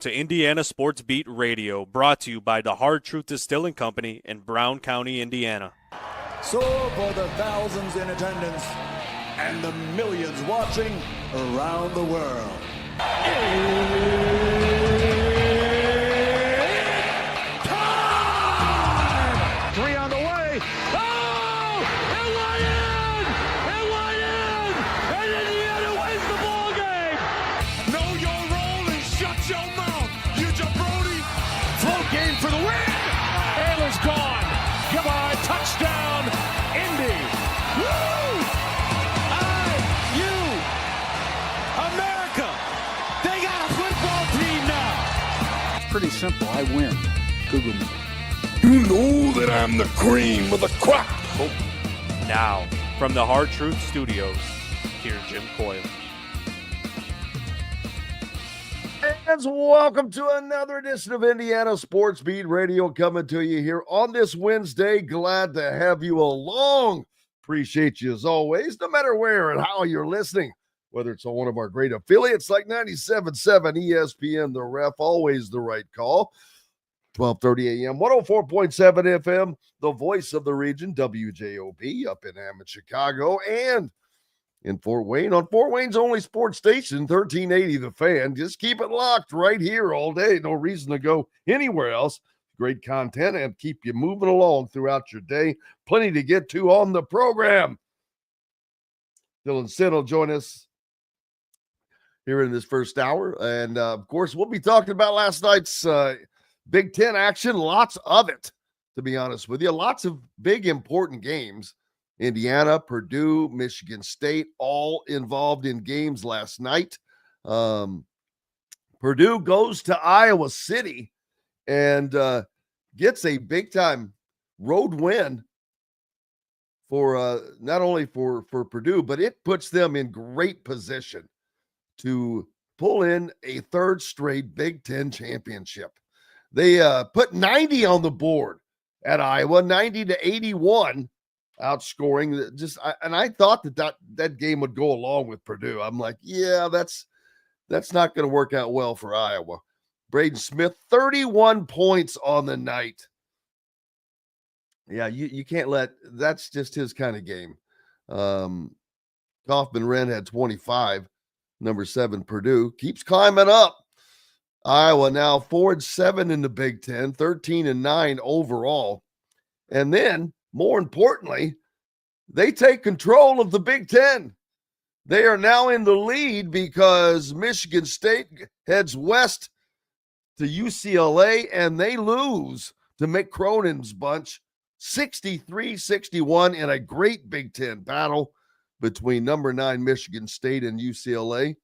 To Indiana Sports Beat Radio, brought to you by the Hard Truth Distilling Company in Brown County, Indiana. So for the thousands in attendance and the millions watching around the world, it's time! 3 on the way. Oh! It went in! It went in! And Indiana wins the ball game! Know your role and shut your mouth, you jabroni! Full game for the win! Ayler's gone. Goodbye. Touchdown, Indy. Woo! IU. America. They got a football team now. It's pretty simple. I win. Google me. You know that I'm the cream of the crop. Now, from the Hard Truth Studios, here's Jim Coyle. And welcome to another edition of Indiana Sports Beat Radio coming to you here on this Wednesday. Glad to have you along. Appreciate you as always, no matter where and how you're listening, whether it's on one of our great affiliates like 97.7 ESPN, The Ref, always the right call. 12:30 a.m., 104.7 FM, the voice of the region, WJOB, up in Hammond, Chicago, and in Fort Wayne on Fort Wayne's only sports station, 1380 The Fan. Just keep it locked right here all day. No reason to go anywhere else. Great content and keep you moving along throughout your day. Plenty to get to on the program. Dylan Sinn will join us here in this first hour. And, of course, we'll be talking about last night's Big Ten action. Lots of it, to be honest with you. Lots of big, important games. Indiana, Purdue, Michigan State, all involved in games last night. Purdue goes to Iowa City and gets a big-time road win for not only for Purdue, but it puts them in great position to pull in a third straight Big Ten championship. They put 90 on the board at Iowa, 90-81. Outscoring and I thought that game would go along with Purdue. I'm like, yeah, that's not going to work out well for Iowa. Braden Smith, 31 points on the night. Yeah, you can't that's just his kind of game. Kaufman-Wren had 25. Number 7, Purdue keeps climbing up. Iowa now 4-7 in the Big Ten, 13-9 overall. And then, more importantly, they take control of the Big Ten. They are now in the lead because Michigan State heads west to UCLA, and they lose to Mick Cronin's bunch 63-61 in a great Big Ten battle between number 9 Michigan State and UCLA.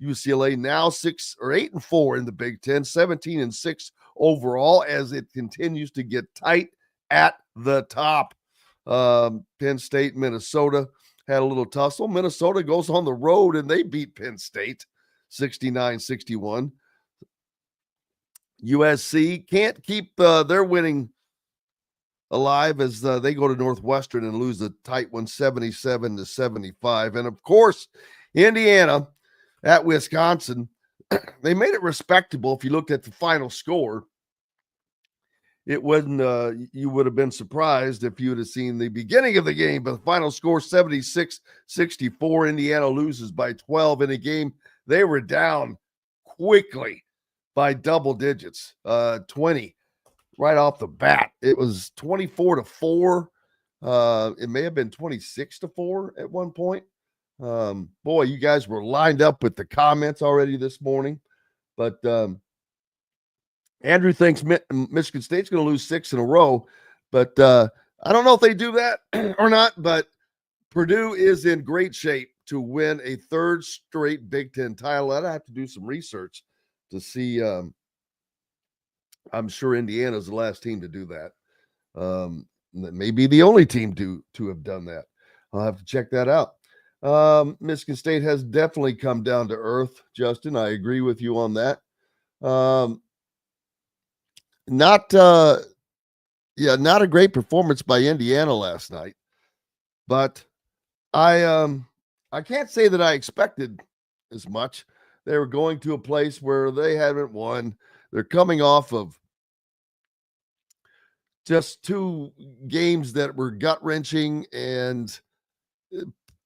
UCLA now 8-4 in the Big Ten, 17-6 overall as it continues to get tight at the top. Penn State, Minnesota had a little tussle. Minnesota goes on the road and they beat Penn State 69-61. USC can't keep their winning alive as they go to Northwestern and lose a tight one 77-75. And of course, Indiana at Wisconsin, they made it respectable. If you looked at the final score, it wasn't, you would have been surprised if you would have seen the beginning of the game, but the final score 76-64. Indiana loses by 12 in a game. They were down quickly by double digits, 20 right off the bat. It was 24-4. It may have been 26-4 at one point. Boy, you guys were lined up with the comments already this morning, but Andrew thinks Michigan State's going to lose 6 in a row, but I don't know if they do that or not, but Purdue is in great shape to win a third straight Big Ten title. I'd have to do some research to see. I'm sure Indiana's the last team to do that. That may be the only team to have done that. I'll have to check that out. Michigan State has definitely come down to earth, Justin. I agree with you on that. Not a great performance by Indiana last night, but I can't say that I expected as much. They were going to a place where they haven't won. They're coming off of just 2 games that were gut-wrenching, and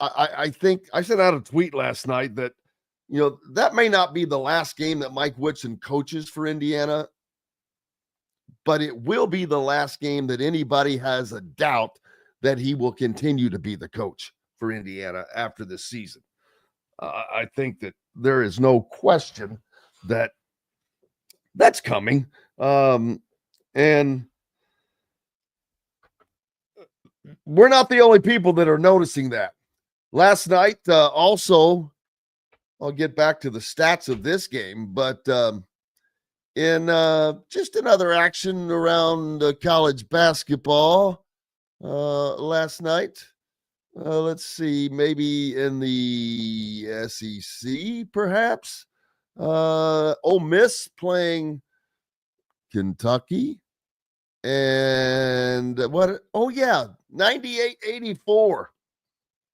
I think I sent out a tweet last night that, that may not be the last game that Mike Woodson coaches for Indiana, but it will be the last game that anybody has a doubt that he will continue to be the coach for Indiana after this season. I think that there is no question that that's coming. And we're not the only people that are noticing that. Last night, also, I'll get back to the stats of this game, but in just another action around college basketball last night, let's see, maybe in the SEC, perhaps. Ole Miss playing Kentucky. And what? Oh, yeah, 98-84.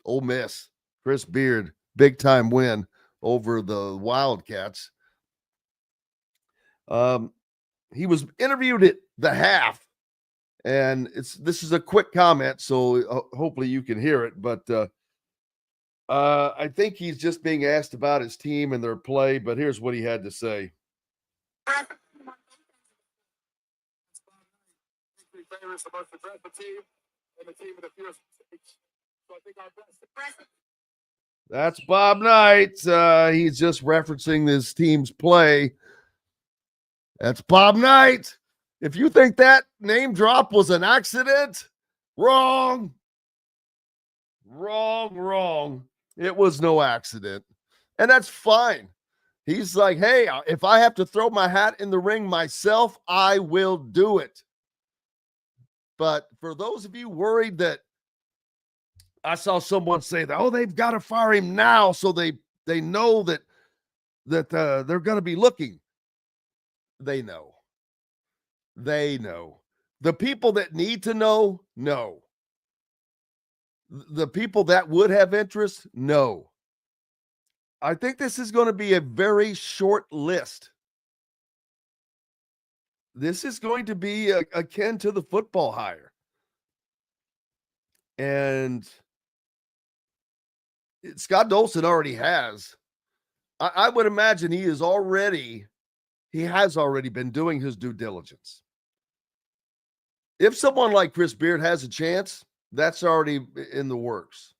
Ole Miss. Chris Beard, big-time win over the Wildcats. He was interviewed at the half, and this is a quick comment, so hopefully you can hear it. But I think he's just being asked about his team and their play. But here's what he had to say. Favors the most aggressive team and the team with the fewest mistakes. So I think our best. That's Bob Knight. He's just referencing his team's play. That's Bob Knight. If you think that name drop was an accident, wrong. It was no accident. And that's fine. He's like, hey, if I have to throw my hat in the ring myself, I will do it. But for those of you worried that I saw someone say that, they've got to fire him now so they know that they're going to be looking. They know. The people that need to know. The people that would have interest, no. I think this is going to be a very short list. This is going to be akin to the football hire. And Scott Dolson already has. I would imagine he has already been doing his due diligence. If someone like Chris Beard has a chance, that's already in the works.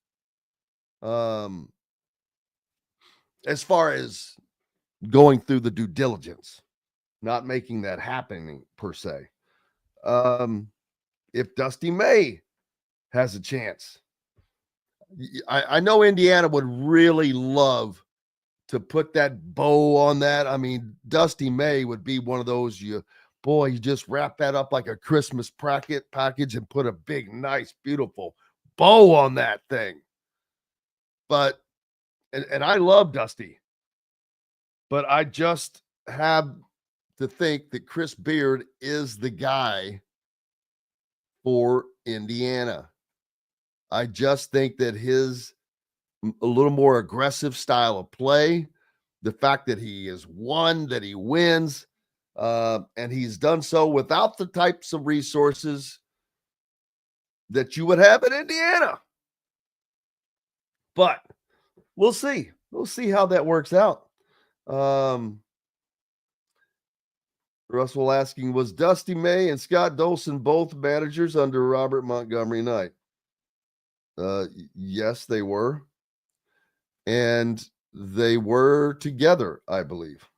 As far as going through the due diligence. Not making that happening per se. If Dusty May has a chance, I know Indiana would really love to put that bow on that. I mean, Dusty May would be one of those, you just wrap that up like a Christmas package and put a big, nice, beautiful bow on that thing. But, and I love Dusty, but I just have to think that Chris Beard is the guy for Indiana. I just think that his a little more aggressive style of play, the fact that he has won, that he wins, and he's done so without the types of resources that you would have in Indiana. But we'll see. We'll see how that works out. Russell asking, was Dusty May and Scott Dolson both managers under Robert Montgomery Knight? Yes, they were. And they were together, I believe.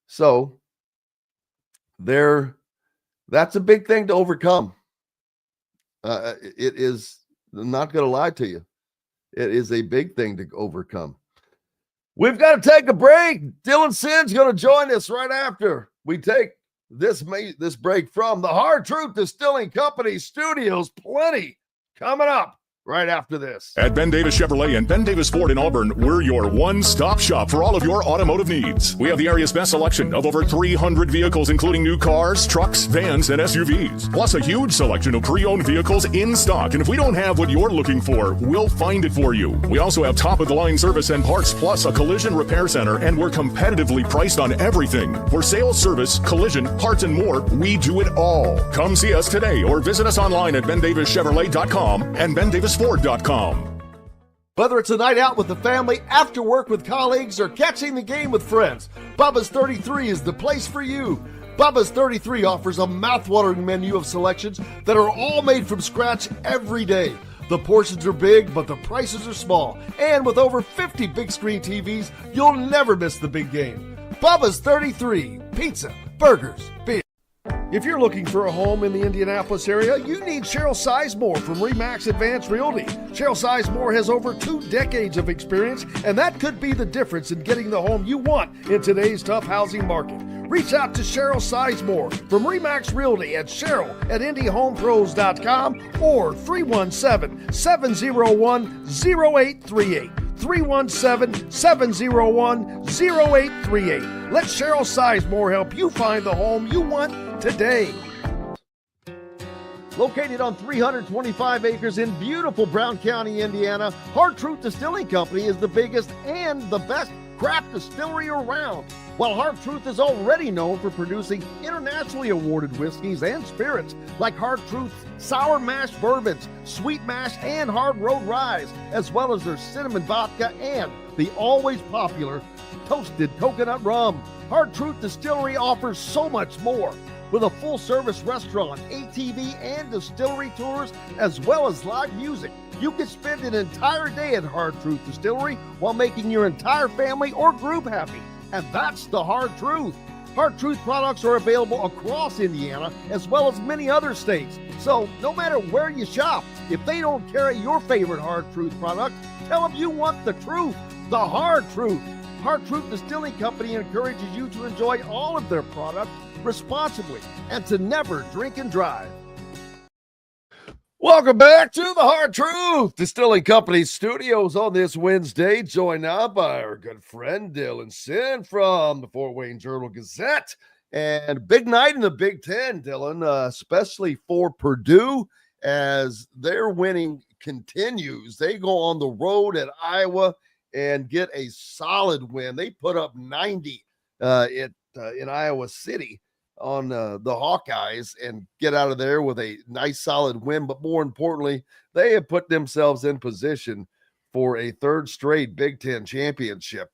So that's a big thing to overcome. It is, I'm not going to lie to you. It is a big thing to overcome. We've got to take a break. Dylan Sinn's going to join us right after we take this break from the Hard Truth Distilling Company studios. Plenty coming up right after this. At Ben Davis Chevrolet and Ben Davis Ford in Auburn, we're your one-stop shop for all of your automotive needs. We have the area's best selection of over 300 vehicles, including new cars, trucks, vans, and SUVs. Plus a huge selection of pre-owned vehicles in stock. And if we don't have what you're looking for, we'll find it for you. We also have top-of-the-line service and parts, plus a collision repair center, and we're competitively priced on everything. For sales, service, collision, parts, and more, we do it all. Come see us today or visit us online at BenDavisChevrolet.com and BenDavisFord.com. Whether it's a night out with the family, after work with colleagues, or catching the game with friends, Bubba's 33 is the place for you. Bubba's 33 offers a mouthwatering menu of selections that are all made from scratch every day. The portions are big, but the prices are small. And with over 50 big screen TVs, you'll never miss the big game. Bubba's 33, pizza, burgers, beer. If you're looking for a home in the Indianapolis area, you need Cheryl Sizemore from RE/MAX Advanced Realty. Cheryl Sizemore has over 2 decades of experience, and that could be the difference in getting the home you want in today's tough housing market. Reach out to Cheryl Sizemore from RE/MAX Realty at Cheryl@IndyHomePros.com or 317-701-0838. 317-701-0838. Let Cheryl Sizemore help you find the home you want today. Located on 325 acres in beautiful Brown County, Indiana, Hard Truth Distilling Company is the biggest and the best craft distillery around. While Hard Truth is already known for producing internationally awarded whiskeys and spirits like Hard Truth's sour mash bourbons, sweet mash, and hard road ryes, as well as their cinnamon vodka and the always popular toasted coconut rum. Hard Truth Distillery offers so much more. With a full-service restaurant, ATV, and distillery tours, as well as live music, you can spend an entire day at Hard Truth Distillery while making your entire family or group happy. And that's the Hard Truth. Hard Truth products are available across Indiana as well as many other states. So no matter where you shop, if they don't carry your favorite Hard Truth product, tell them you want the truth, the Hard Truth. Hard Truth Distilling Company encourages you to enjoy all of their products responsibly and to never drink and drive. Welcome back to the Hard Truth Distilling Company studios on this Wednesday, joined now by our good friend Dylan Sinn from the Fort Wayne Journal-Gazette. And big night in the Big Ten, Dylan, especially for Purdue as their winning continues. They go on the road at Iowa and get a solid win. They put up 90 in Iowa City on the Hawkeyes and get out of there with a nice solid win. But more importantly, they have put themselves in position for a third straight Big Ten championship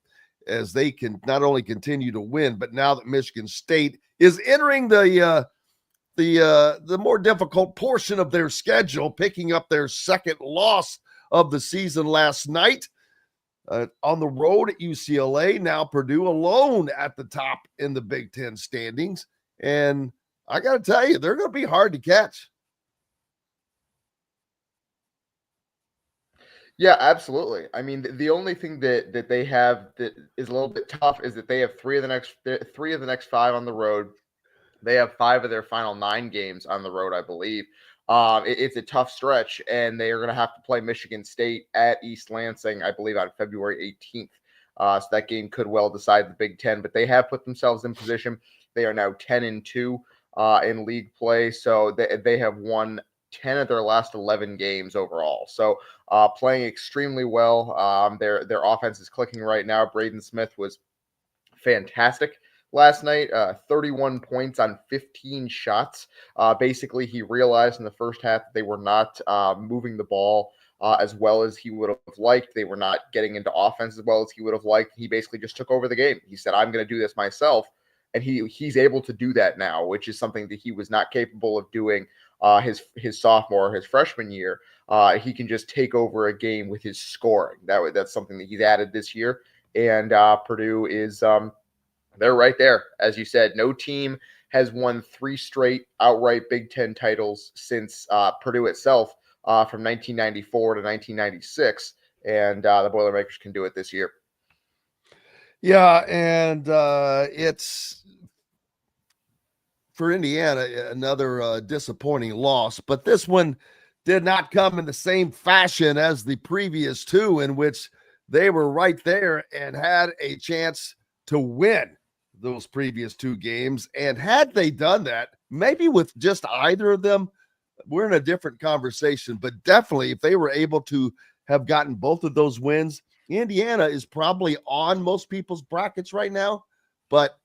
as they can not only continue to win, but now that Michigan State is entering the more difficult portion of their schedule, picking up their second loss of the season last night. On the road at UCLA, now Purdue alone at the top in the Big Ten standings. And I got to tell you, they're going to be hard to catch. Yeah, absolutely. I mean, the only thing that they have that is a little bit tough is that they have three of the next 5 on the road. They have 5 of their final 9 games on the road, I believe. It's a tough stretch, and they are going to have to play Michigan State at East Lansing, I believe, on February 18th. So that game could well decide the Big Ten, but they have put themselves in position. They are now 10-2 in league play, so they have won 10 of their last 11 games overall. So playing extremely well. Their offense is clicking right now. Braden Smith was fantastic last night, 31 points on 15 shots. Basically, he realized in the first half that they were not moving the ball as well as he would have liked. They were not getting into offense as well as he would have liked. He basically just took over the game. He said, I'm going to do this myself. And he's able to do that now, which is something that he was not capable of doing his sophomore or his freshman year. He can just take over a game with his scoring. That's something that he's added this year. And Purdue is they're right there. As you said, no team has won 3 straight outright Big Ten titles since Purdue itself from 1994 to 1996. And the Boilermakers can do it this year. Yeah, and it's for Indiana another disappointing loss, but this one did not come in the same fashion as the previous two, in which they were right there and had a chance to win those previous two games. And had they done that, maybe with just either of them, we're in a different conversation. But definitely, if they were able to have gotten both of those wins, Indiana is probably on most people's brackets right now, but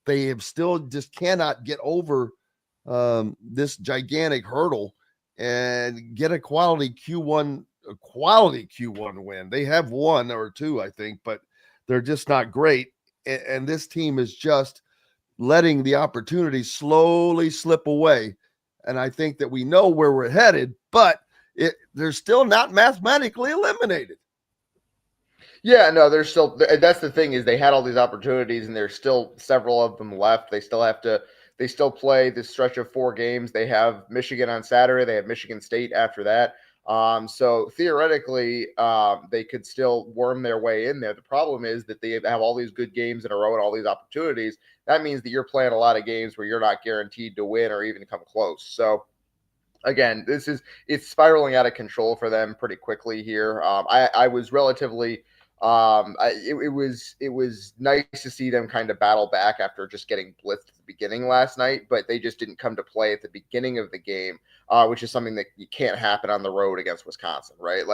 they have still just cannot get over this gigantic hurdle and get a quality Q1 win. They have one or two, I think, but they're just not great. And this team is just letting the opportunity slowly slip away. And I think that we know where we're headed, but they're still not mathematically eliminated. Yeah, no, there's still, that's the thing, is they had all these opportunities and there's still several of them left. They still play this stretch of 4 games. They have Michigan on Saturday. They have Michigan State after that. So theoretically, they could still worm their way in there. The problem is that they have all these good games in a row and all these opportunities. That means that you're playing a lot of games where you're not guaranteed to win or even come close. So again, it's spiraling out of control for them pretty quickly here. I was relatively, it was nice to see them kind of battle back after just getting blitzed at the beginning last night, but they just didn't come to play at the beginning of the game, which is something that you can't happen on the road against Wisconsin, right?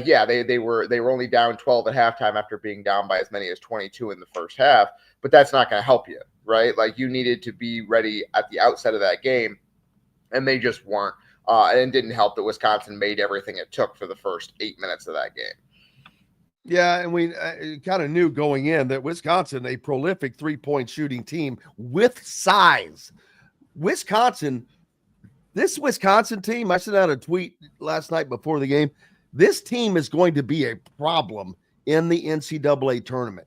Yeah, they were only down 12 at halftime after being down by as many as 22 in the first half, but that's not going to help you, right? Like, you needed to be ready at the outset of that game, and they just weren't. And it didn't help that Wisconsin made everything it took for the first 8 minutes of that game. Yeah, and we kind of knew going in that Wisconsin, a prolific three-point shooting team with size. This Wisconsin team, I sent out a tweet last night before the game, this team is going to be a problem in the NCAA tournament,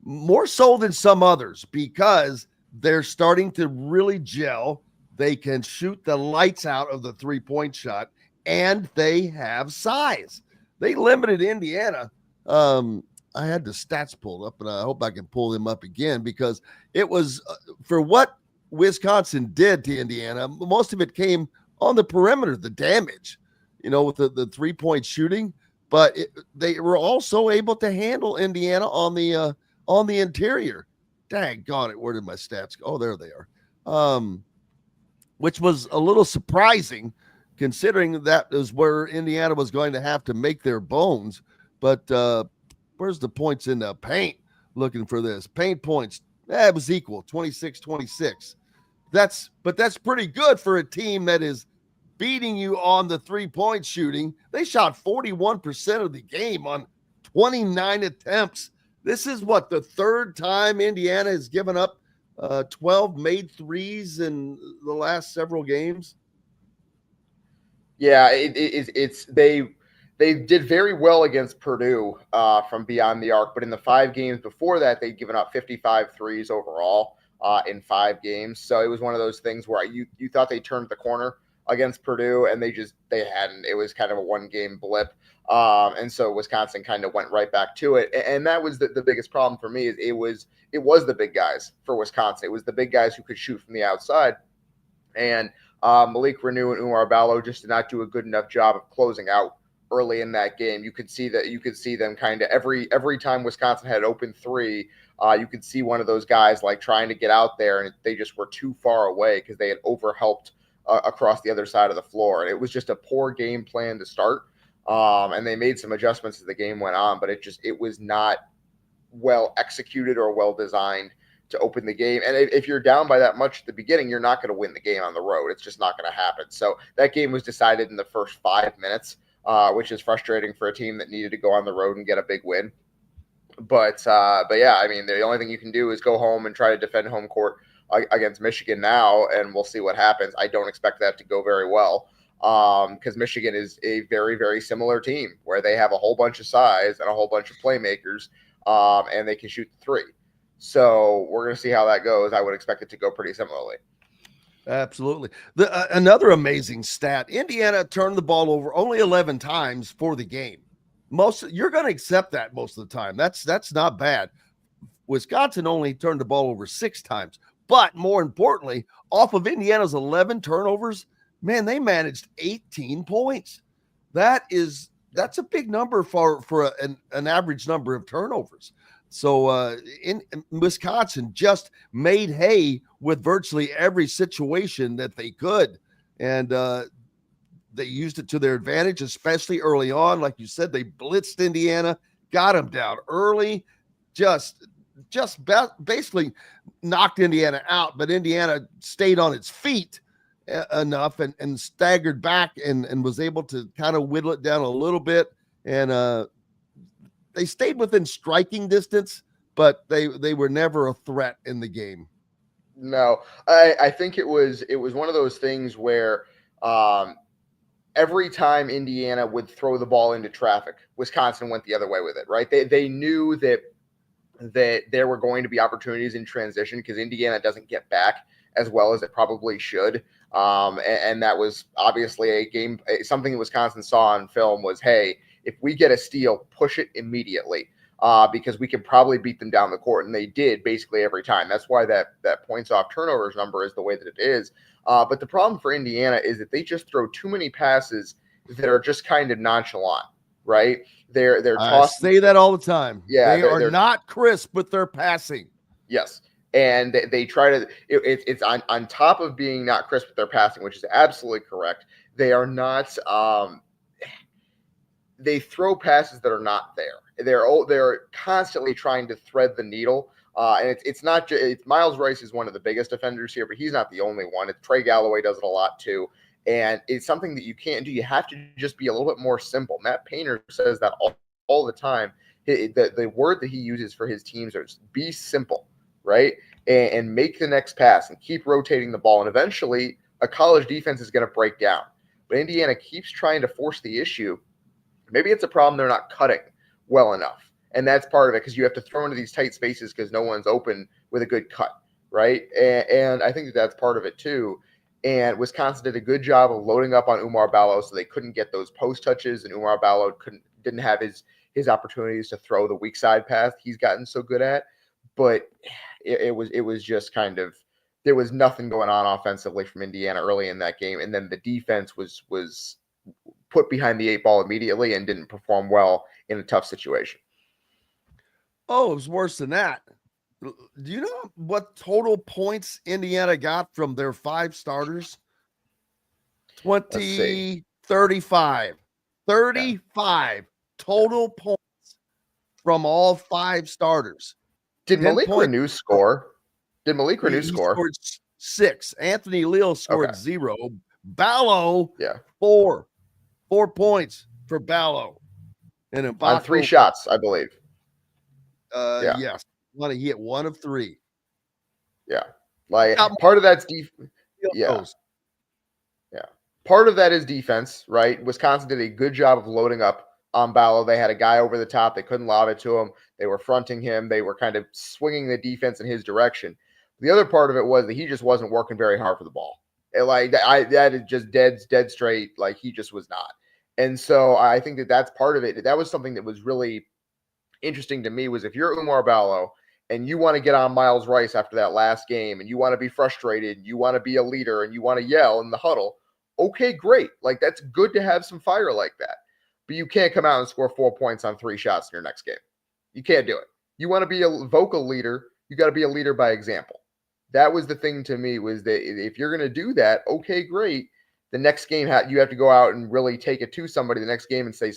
more so than some others, because they're starting to really gel. They can shoot the lights out of the three-point shot, and they have size. They limited Indiana. I had the stats pulled up, and I hope I can pull them up again, because it was for what Wisconsin did to Indiana. Most of it came on the perimeter, the damage, with the three-point shooting, but they were also able to handle Indiana on the interior. Daggone it. Where did my stats go? Oh, there they are. Which was a little surprising, considering that is where Indiana was going to have to make their bones. But where's the points in the paint? Looking for this. Paint points. It was equal, 26-26. That's pretty good for a team that is beating you on the three-point shooting. They shot 41% of the game on 29 attempts. This is the third time Indiana has given up 12 made threes in the last several games. Yeah, they did very well against Purdue from beyond the arc, but in the 5 games before that, they'd given up 55 threes overall in 5 games. So it was one of those things where you thought they turned the corner against Purdue, and they hadn't. It was kind of a 1-game blip. And so Wisconsin kind of went right back to it. And that was the biggest problem for me. Is it was the big guys for Wisconsin. It was the big guys who could shoot from the outside. And Malik Renew and Umar Ballo just did not do a good enough job of closing out early in that game. You could see them kind of every time Wisconsin had open 3, you could see one of those guys like trying to get out there, and they just were too far away because they had overhelped across the other side of the floor. And it was just a poor game plan to start. And they made some adjustments as the game went on, but it was not well executed or well designed to open the game. And if you're down by that much at the beginning, you're not going to win the game on the road. It's just not going to happen. So that game was decided in the first 5 minutes, which is frustrating for a team that needed to go on the road and get a big win. But yeah, I mean, the only thing you can do is go home and try to defend home court against Michigan now, and we'll see what happens. I don't expect that to go very well. Because Michigan is a very, very similar team where they have a whole bunch of size and a whole bunch of playmakers, and they can shoot the 3. So we're going to see how that goes. I would expect it to go pretty similarly. Absolutely. Another amazing stat, Indiana turned the ball over only 11 times for the game. You're going to accept that most of the time. That's not bad. Wisconsin only turned the ball over 6 times. But more importantly, off of Indiana's 11 turnovers, man, they managed 18 points. That's a big number for an average number of turnovers. So in Wisconsin just made hay with virtually every situation that they could. And they used it to their advantage, especially early on. Like you said, they blitzed Indiana, got them down early, just basically knocked Indiana out. But Indiana stayed on its feet enough and staggered back and was able to kind of whittle it down a little bit. And they stayed within striking distance, but they were never a threat in the game. No, I think it was one of those things where every time Indiana would throw the ball into traffic, Wisconsin went the other way with it, right? They knew that there were going to be opportunities in transition because Indiana doesn't get back as well as it probably should. And that was obviously something that Wisconsin saw on film was, hey, if we get a steal, push it immediately because we can probably beat them down the court. And they did basically every time. That's why that points off turnovers number is the way that it is. But the problem for Indiana is that they just throw too many passes that are just kind of nonchalant, right? They're tossing. I say that all the time. Yeah, they are not crisp with their passing. Yes. And they try to it's on top of being not crisp with their passing, which is absolutely correct. They are not they throw passes that are not there. They're constantly trying to thread the needle. And it's not just Miles Rice is one of the biggest offenders here, but he's not the only one. Trey Galloway does it a lot too. And it's something that you can't do. You have to just be a little bit more simple. Matt Painter says that all the time. The word that he uses for his teams is be simple, right? And make the next pass and keep rotating the ball. And eventually a college defense is going to break down. But Indiana keeps trying to force the issue. Maybe it's a problem they're not cutting well enough. And that's part of it because you have to throw into these tight spaces because no one's open with a good cut, right? And I think that's part of it too. And Wisconsin did a good job of loading up on Umar Ballo so they couldn't get those post touches, and Umar Ballo didn't have his opportunities to throw the weak side pass he's gotten so good at. But it was just kind of there was nothing going on offensively from Indiana early in that game, and then the defense was put behind the eight ball immediately and didn't perform well in a tough situation. Oh, it was worse than that. Do you know what total points Indiana got from their 5 starters? 35. 35 total points from all 5 starters. Did Malik Renew score? Did Malik Renew score? Scored 6. Anthony Leal scored 0. Ballo, 4. 4 points for Ballo. And on 3 shots, I believe. Yes. He hit 1 of 3. Yeah. Like part of that's defense. Yeah. Part of that is defense, right? Wisconsin did a good job of loading up on Ballo. They had a guy over the top. They couldn't lob it to him. They were fronting him. They were kind of swinging the defense in his direction. The other part of it was that he just wasn't working very hard for the ball. That is just dead straight. Like he just was not. And so I think that's part of it. That was something that was really interesting to me was if you're Umar Ballo and you want to get on Miles Rice after that last game and you want to be frustrated, you want to be a leader and you want to yell in the huddle, okay, great. Like that's good to have some fire like that. But you can't come out and score 4 points on 3 shots in your next game. You can't do it. You want to be a vocal leader, you got to be a leader by example. That was the thing to me was that if you're going to do that, okay, great. The next game you have to go out and really take it to somebody the next game and say,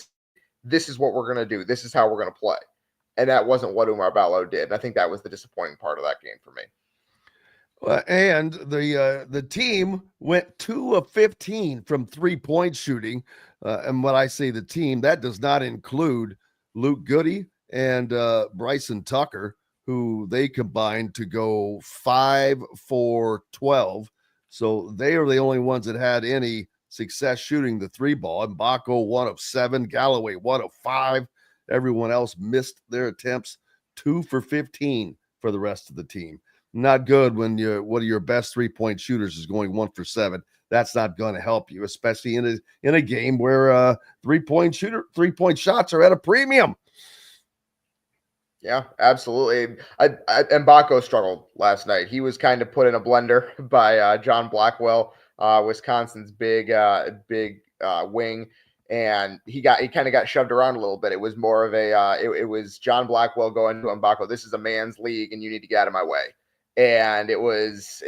this is what we're going to do. This is how we're going to play. And that wasn't what Umar Ballo did. And I think that was the disappointing part of that game for me. Well, and the team went 2 of 15 from 3-point shooting. And when I say the team, that does not include Luke Goody and Bryson Tucker, who they combined to go 5 for 12. So they are the only ones that had any success shooting the 3 ball. And Mbako 1 of 7, Galloway 1 of 5. Everyone else missed their attempts. 2 for 15 for the rest of the team. Not good when one of your best 3-point shooters is going 1 for 7. That's not going to help you, especially in a game where 3-point shots are at a premium. Yeah, absolutely. Mbako struggled last night. He was kind of put in a blender by John Blackwell. Wisconsin's big wing, and he kind of got shoved around a little bit. It was more of it was John Blackwell going to Mbako. This is a man's league, and you need to get out of my way. And it was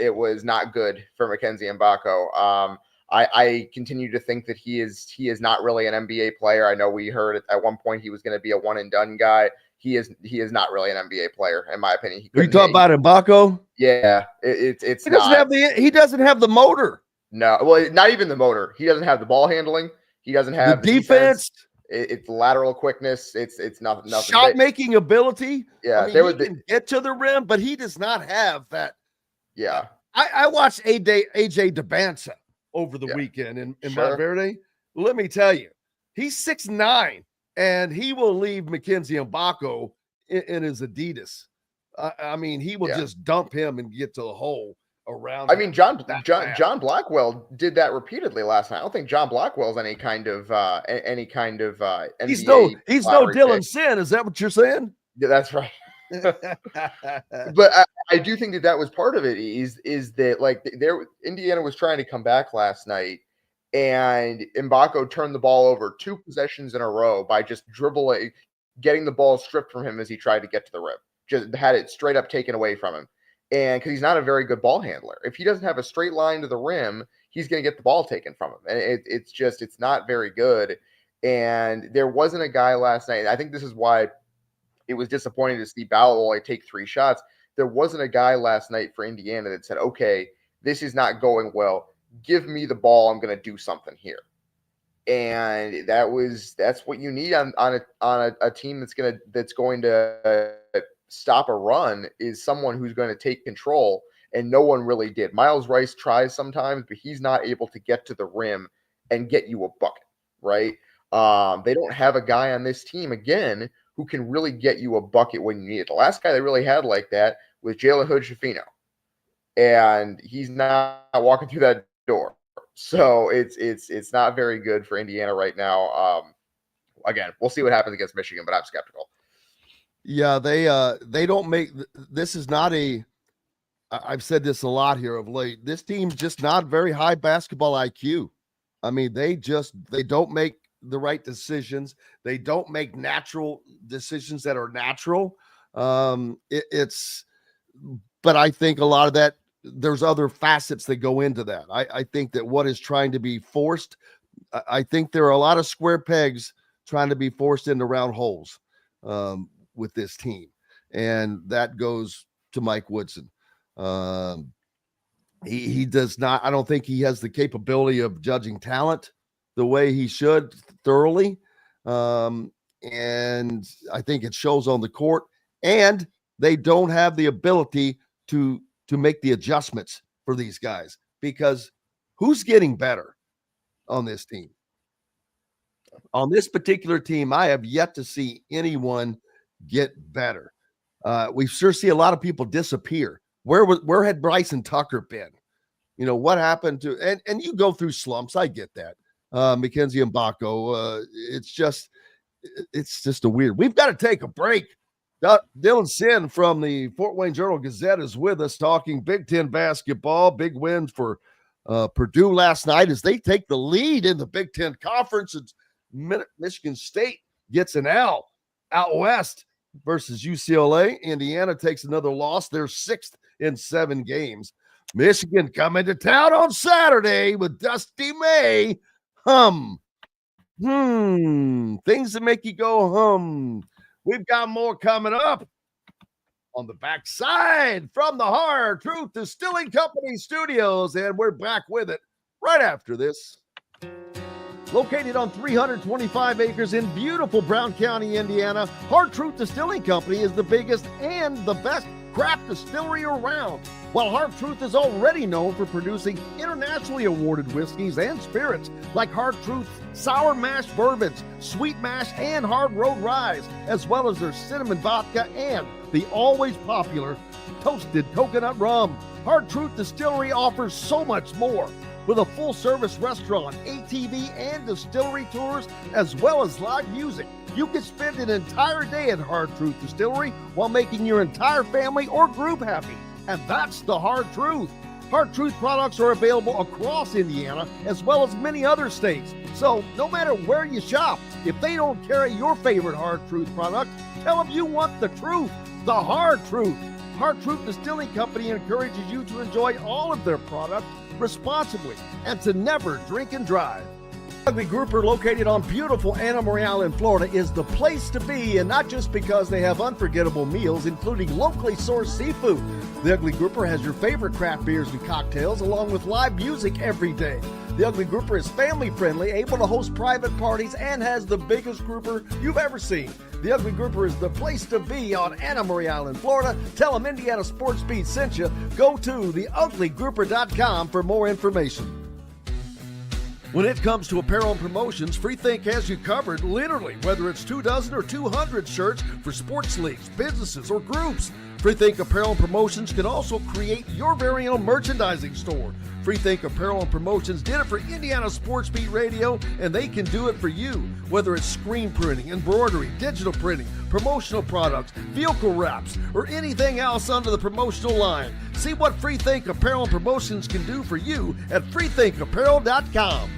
not good for Mackenzie Mbako. I continue to think that he is not really an NBA player. I know we heard at one point he was going to be a one and done guy. He is not really an NBA player, in my opinion. You talk about Mbako? Yeah, he doesn't have the motor. No, well, not even the motor. He doesn't have the ball handling. He doesn't have the defense. It's lateral quickness. It's nothing. Shot making ability. Yeah, I mean, he can get to the rim, but he does not have that. Yeah, I watched AJ DeBansa over the weekend in Monteverde. Let me tell you, he's 6'9", and he will leave Mackenzie Mbako in his Adidas. I mean, he will just dump him and get to the hole around. I mean, John Blackwell did that repeatedly last night. I don't think John Blackwell's any kind of NBA. He's no Dylan Sinn. Is that what you're saying? Yeah, that's right. But I do think that was part of it. Is that like Indiana was trying to come back last night, and Mbako turned the ball over 2 possessions in a row by just getting the ball stripped from him as he tried to get to the rim. Just had it straight up taken away from him. And because he's not a very good ball handler. If he doesn't have a straight line to the rim, he's going to get the ball taken from him. And it's not very good. And there wasn't a guy last night. I think this is why it was disappointing to see Ballot only take 3 shots. There wasn't a guy last night for Indiana that said, okay, this is not going well. Give me the ball. I'm going to do something here. And that's what you need on a team that's going to stop a run, is someone who's going to take control, and no one really did. Miles Rice tries sometimes, but he's not able to get to the rim and get you a bucket, right? They don't have a guy on this team, again, who can really get you a bucket when you need it. The last guy they really had like that was Jalen Hood-Schifino, and he's not walking through that door. So it's not very good for Indiana right now. Again, we'll see what happens against Michigan, but I'm skeptical. Yeah, they don't make this is not I've said this a lot here of late. This team's just not very high basketball IQ. I mean, they don't make the right decisions. They don't make natural decisions that are natural. But I think a lot of that, there's other facets that go into that. I think that what is trying to be forced, I think there are a lot of square pegs trying to be forced into round holes with this team. And that goes to Mike Woodson. He does not, I don't think he has the capability of judging talent the way he should thoroughly. And I think it shows on the court, and they don't have the ability to make the adjustments for these guys, because who's getting better on this team? On this particular team, I have yet to see anyone get better. We sure see a lot of people disappear. Where had Bryson Tucker been? You know, what happened to, and you go through slumps. I get that. Mackenzie Mbako, it's just a weird. We've got to take a break. Dylan Sinn from the Fort Wayne Journal-Gazette is with us talking Big Ten basketball. Big win for Purdue last night as they take the lead in the Big Ten Conference. It's Michigan State gets an L out west versus UCLA. Indiana takes another loss. They're 6th in 7 games. Michigan coming to town on Saturday with Dusty May. Things that make you go hum. We've got more coming up on the backside from the Hard Truth Distilling Company studios, and we're back with it right after this. Located on 325 acres in beautiful Brown County, Indiana, Hard Truth Distilling Company is the biggest and the best craft distillery around. While Hard Truth is already known for producing internationally awarded whiskeys and spirits like Hard Truth Sour Mash Bourbons, Sweet Mash, and Hard Road Ryes, as well as their cinnamon vodka and the always popular toasted coconut rum. Hard Truth Distillery offers so much more. With a full-service restaurant, ATV, and distillery tours, as well as live music, you can spend an entire day at Hard Truth Distillery while making your entire family or group happy. And that's the hard truth. Hard Truth products are available across Indiana as well as many other states. So no matter where you shop, if they don't carry your favorite Hard Truth product, tell them you want the truth, the Hard Truth. Hard Truth Distilling Company encourages you to enjoy all of their products responsibly and to never drink and drive. Ugly Grouper, located on beautiful Anna Maria in Florida, is the place to be, and not just because they have unforgettable meals, including locally sourced seafood. The Ugly Grouper has your favorite craft beers and cocktails, along with live music every day. The Ugly Grouper is family-friendly, able to host private parties, and has the biggest grouper you've ever seen. The Ugly Grouper is the place to be on Anna Maria Island, Florida. Tell them Indiana Sports Beat sent you. Go to theuglygrouper.com for more information. When it comes to apparel and promotions, Freethink has you covered, literally, whether it's 24 or 200 shirts for sports leagues, businesses, or groups. Freethink Apparel and Promotions can also create your very own merchandising store. Freethink Apparel and Promotions did it for Indiana Sports Beat Radio, and they can do it for you. Whether it's screen printing, embroidery, digital printing, promotional products, vehicle wraps, or anything else under the promotional line. See what Freethink Apparel and Promotions can do for you at freethinkapparel.com.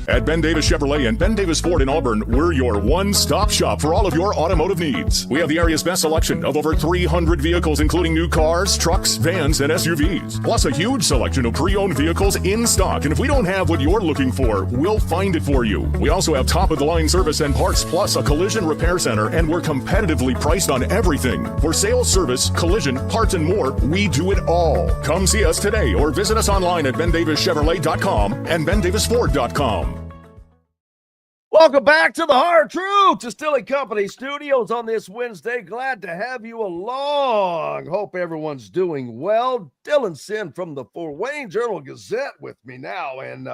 At Ben Davis Chevrolet and Ben Davis Ford in Auburn, we're your one-stop shop for all of your automotive needs. We have the area's best selection of over 300 vehicles, including new cars, trucks, vans, and SUVs. Plus a huge selection of pre-owned vehicles in stock. And if we don't have what you're looking for, we'll find it for you. We also have top-of-the-line service and parts, plus a collision repair center, and we're competitively priced on everything. For sales, service, collision, parts, and more, we do it all. Come see us today or visit us online at bendavischevrolet.com and bendavisford.com. Welcome back to the Hard Truth Distilling Company studios on this Wednesday. Glad to have you along. Hope everyone's doing well. Dylan Sinn from the Fort Wayne Journal-Gazette with me now, and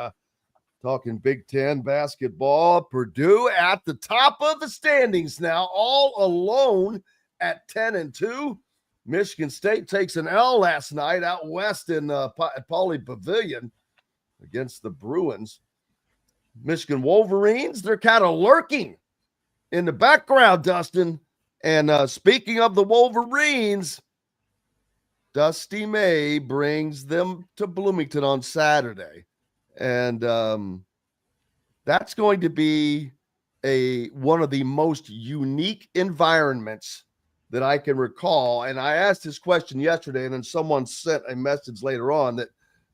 talking Big Ten basketball. Purdue at the top of the standings now, all alone at 10-2. Michigan State takes an L last night out west in at Pauley Pavilion against the Bruins. Michigan Wolverines, they're kind of lurking in the background, Dustin. And speaking of the Wolverines, Dusty May brings them to Bloomington on Saturday. And that's going to be one of the most unique environments that I can recall. And I asked this question yesterday, and then someone sent a message later on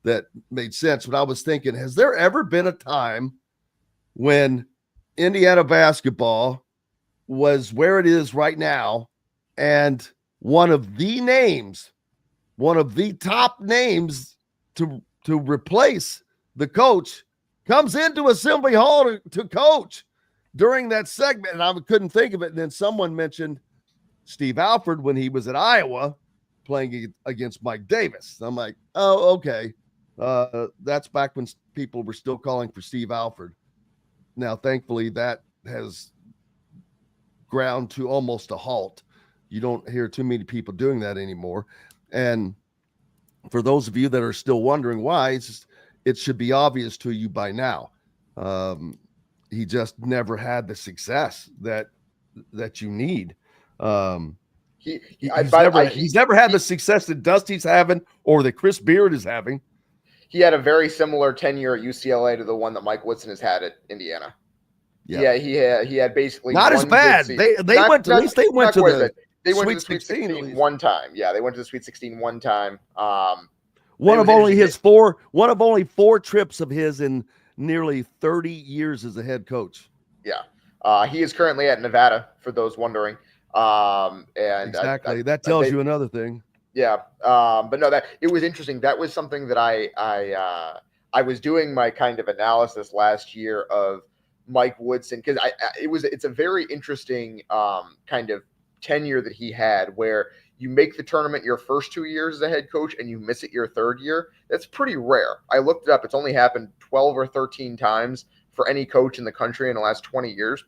that made sense. But I was thinking, has there ever been a time when Indiana basketball was where it is right now, and one of the top names to replace the coach comes into Assembly Hall to coach during that segment? And I couldn't think of it. And then someone mentioned Steve Alford when he was at Iowa playing against Mike Davis. I'm like, oh, okay. That's back when people were still calling for Steve Alford. Now, thankfully, that has ground to almost a halt. You don't hear too many people doing that anymore. And for those of you that are still wondering why, it should be obvious to you by now. He just never had the success that you need. He's never had the success that Dusty's having or that Chris Beard is having. He had a very similar tenure at UCLA to the one that Mike Woodson has had at Indiana. Yeah, he had basically not as bad. They went to the Sweet 16 one time. Yeah, they went to the Sweet 16 one time. One of only 4 trips of his in nearly 30 years as a head coach. Yeah, he is currently at Nevada, for those wondering. And exactly, that tells you another thing. Yeah, but no, that it was interesting. That was something that I was doing my kind of analysis last year of Mike Woodson, because it's a very interesting kind of tenure that he had, where you make the tournament your first 2 years as a head coach and you miss it your third year. That's pretty rare. I looked it up. It's only happened 12 or 13 times for any coach in the country in the last 20 years,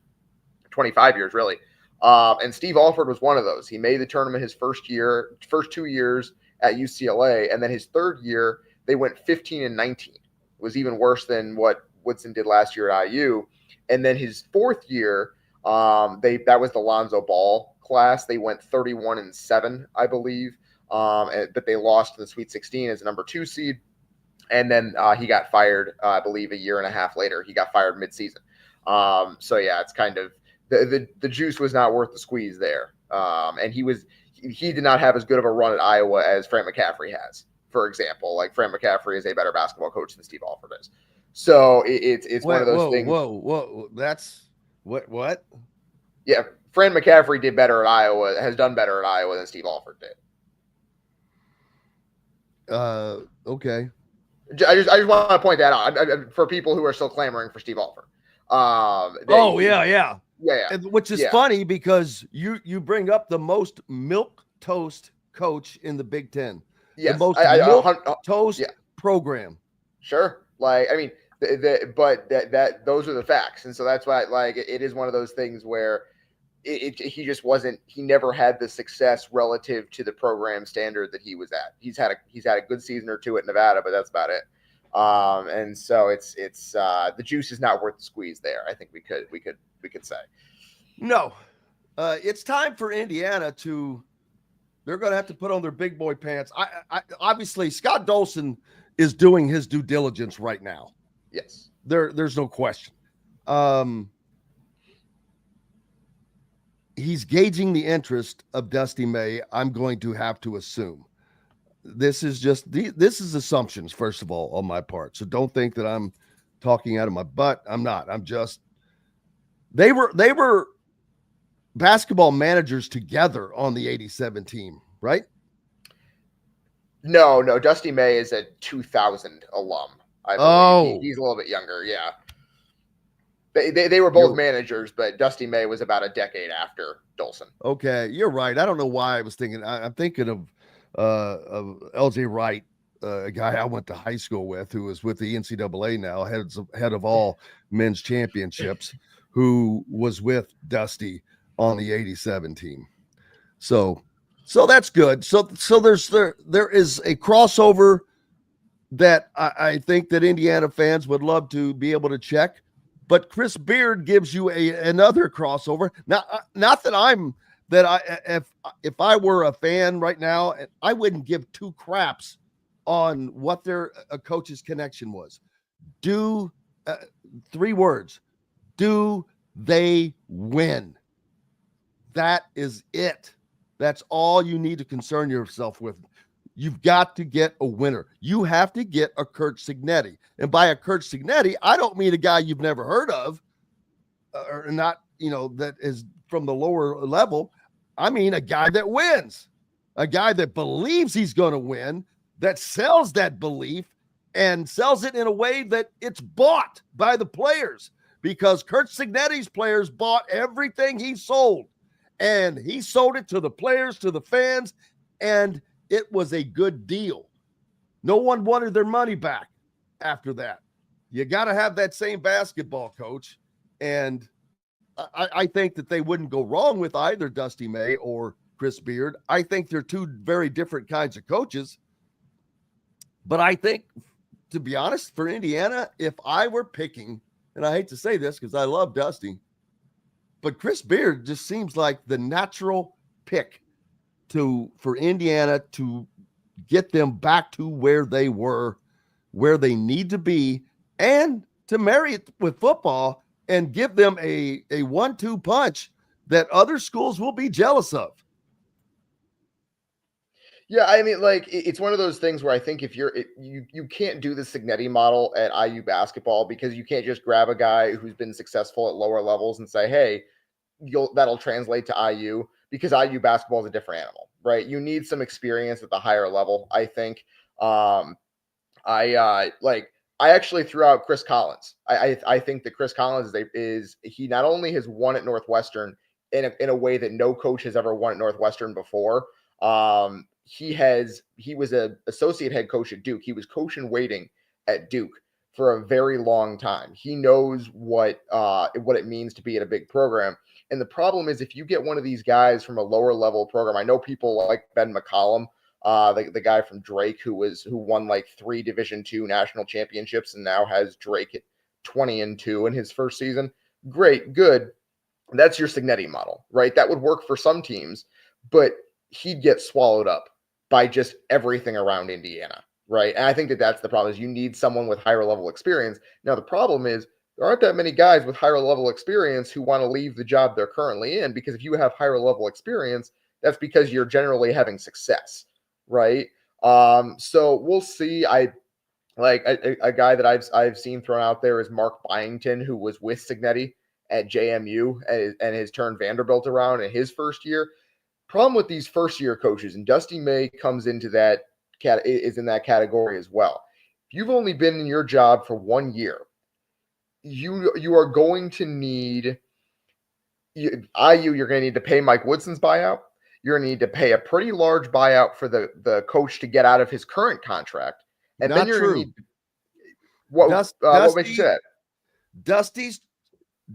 25 years, really. And Steve Alford was one of those. He made the tournament his first 2 years at UCLA, and then his third year, they went 15-19. It was even worse than what Woodson did last year at IU. And then his fourth year, that was the Lonzo Ball class. They went 31-7, I believe. But they lost in the Sweet 16 as a number 2 seed. And then he got fired, I believe, a year and a half later. He got fired mid-season. So yeah, it's kind of the juice was not worth the squeeze there. And he did not have as good of a run at Iowa as Frank McCaffrey has, for example. Like Frank McCaffrey is a better basketball coach than Steve Alford is. So it's one of those things. Whoa! That's what? Yeah, Frank McCaffrey did better at Iowa. Has done better at Iowa than Steve Alford did. Okay. I just want to point that out for people who are still clamoring for Steve Alford. Yeah. Which is funny because you bring up the most milk toast coach in the Big Ten. Yes, the most milk toast program. Sure, like I mean, but those are the facts, and so that's why like it is one of those things where he just wasn't. He never had the success relative to the program standard that he was at. He's had a good season or two at Nevada, but that's about it. And so it's the juice is not worth the squeeze there. I think we could say. No, it's time for Indiana to. They're going to have to put on their big boy pants. I obviously Scott Dolson is doing his due diligence right now. Yes, there's no question. He's gauging the interest of Dusty May. I'm going to have to assume. This is assumptions, first of all, on my part. So don't think that I'm talking out of my butt. I'm not. I'm just they were basketball managers together on the 87 team, right? No. Dusty May is a 2000 alum. I believe. He's a little bit younger. Yeah. They were both managers, but Dusty May was about a decade after Dolson. Okay, you're right. I don't know why I was thinking. I'm thinking of LJ Wright, a guy I went to high school with, who is with the NCAA now, head of all men's championships, who was with Dusty on the 87 team. So that's good. So there is a crossover that I think that Indiana fans would love to be able to check. But Chris Beard gives you another crossover. Now, not that if I were a fan right now, I wouldn't give two craps on what their coach's connection was. 3 words. Do they win? That is it. That's all you need to concern yourself with. You've got to get a winner. You have to get a Kurt Cignetti. And by a Kurt Cignetti, I don't mean a guy you've never heard of or not, that is from the lower level. I mean a guy that wins, a guy that believes he's going to win, that sells that belief and sells it in a way that it's bought by the players, because Kurt Cignetti's players bought everything he sold, and he sold it to the players, to the fans, and it was a good deal. No one wanted their money back after that. You got to have that same basketball coach. And I think that they wouldn't go wrong with either Dusty May or Chris Beard. I think they're two very different kinds of coaches. But I think, to be honest, for Indiana, if I were picking, and I hate to say this because I love Dusty, but Chris Beard just seems like the natural pick for Indiana to get them back to where they were, where they need to be, and to marry it with football and give them a 1-2 punch that other schools will be jealous of. Yeah, I mean, like it's one of those things where I think if you can't do the Cignetti model at IU basketball, because you can't just grab a guy who's been successful at lower levels and say, hey, that'll translate to IU. Because IU basketball is a different animal, right? You need some experience at the higher level, I think. I actually threw out Chris Collins. I think that Chris Collins he not only has won at Northwestern in a way that no coach has ever won at Northwestern before. He was an associate head coach at Duke. He was coach in waiting at Duke for a very long time. He knows what it means to be at a big program. And the problem is, if you get one of these guys from a lower level program, I know people like Ben McCollum, the guy from Drake, who won like 3 Division II national championships and now has Drake at 20-2 in his first season. Great, good. That's your Cignetti model, right? That would work for some teams, but he'd get swallowed up by just everything around Indiana. right? And I think that that's the problem, is you need someone with higher level experience. Now, the problem is there aren't that many guys with higher level experience who want to leave the job they're currently in, because if you have higher level experience, that's because you're generally having success, right? So we'll see. A guy that I've seen thrown out there is Mark Byington, who was with Signetti at JMU and has turned Vanderbilt around in his first year. Problem with these first year coaches, and Dusty May comes into that is in that category as well. If you've only been in your job for 1 year, you are going to need you're going to need to pay Mike Woodson's buyout. You're going to need to pay a pretty large buyout for the coach to get out of his current contract. And Not then you're true. going to need what makes you say that?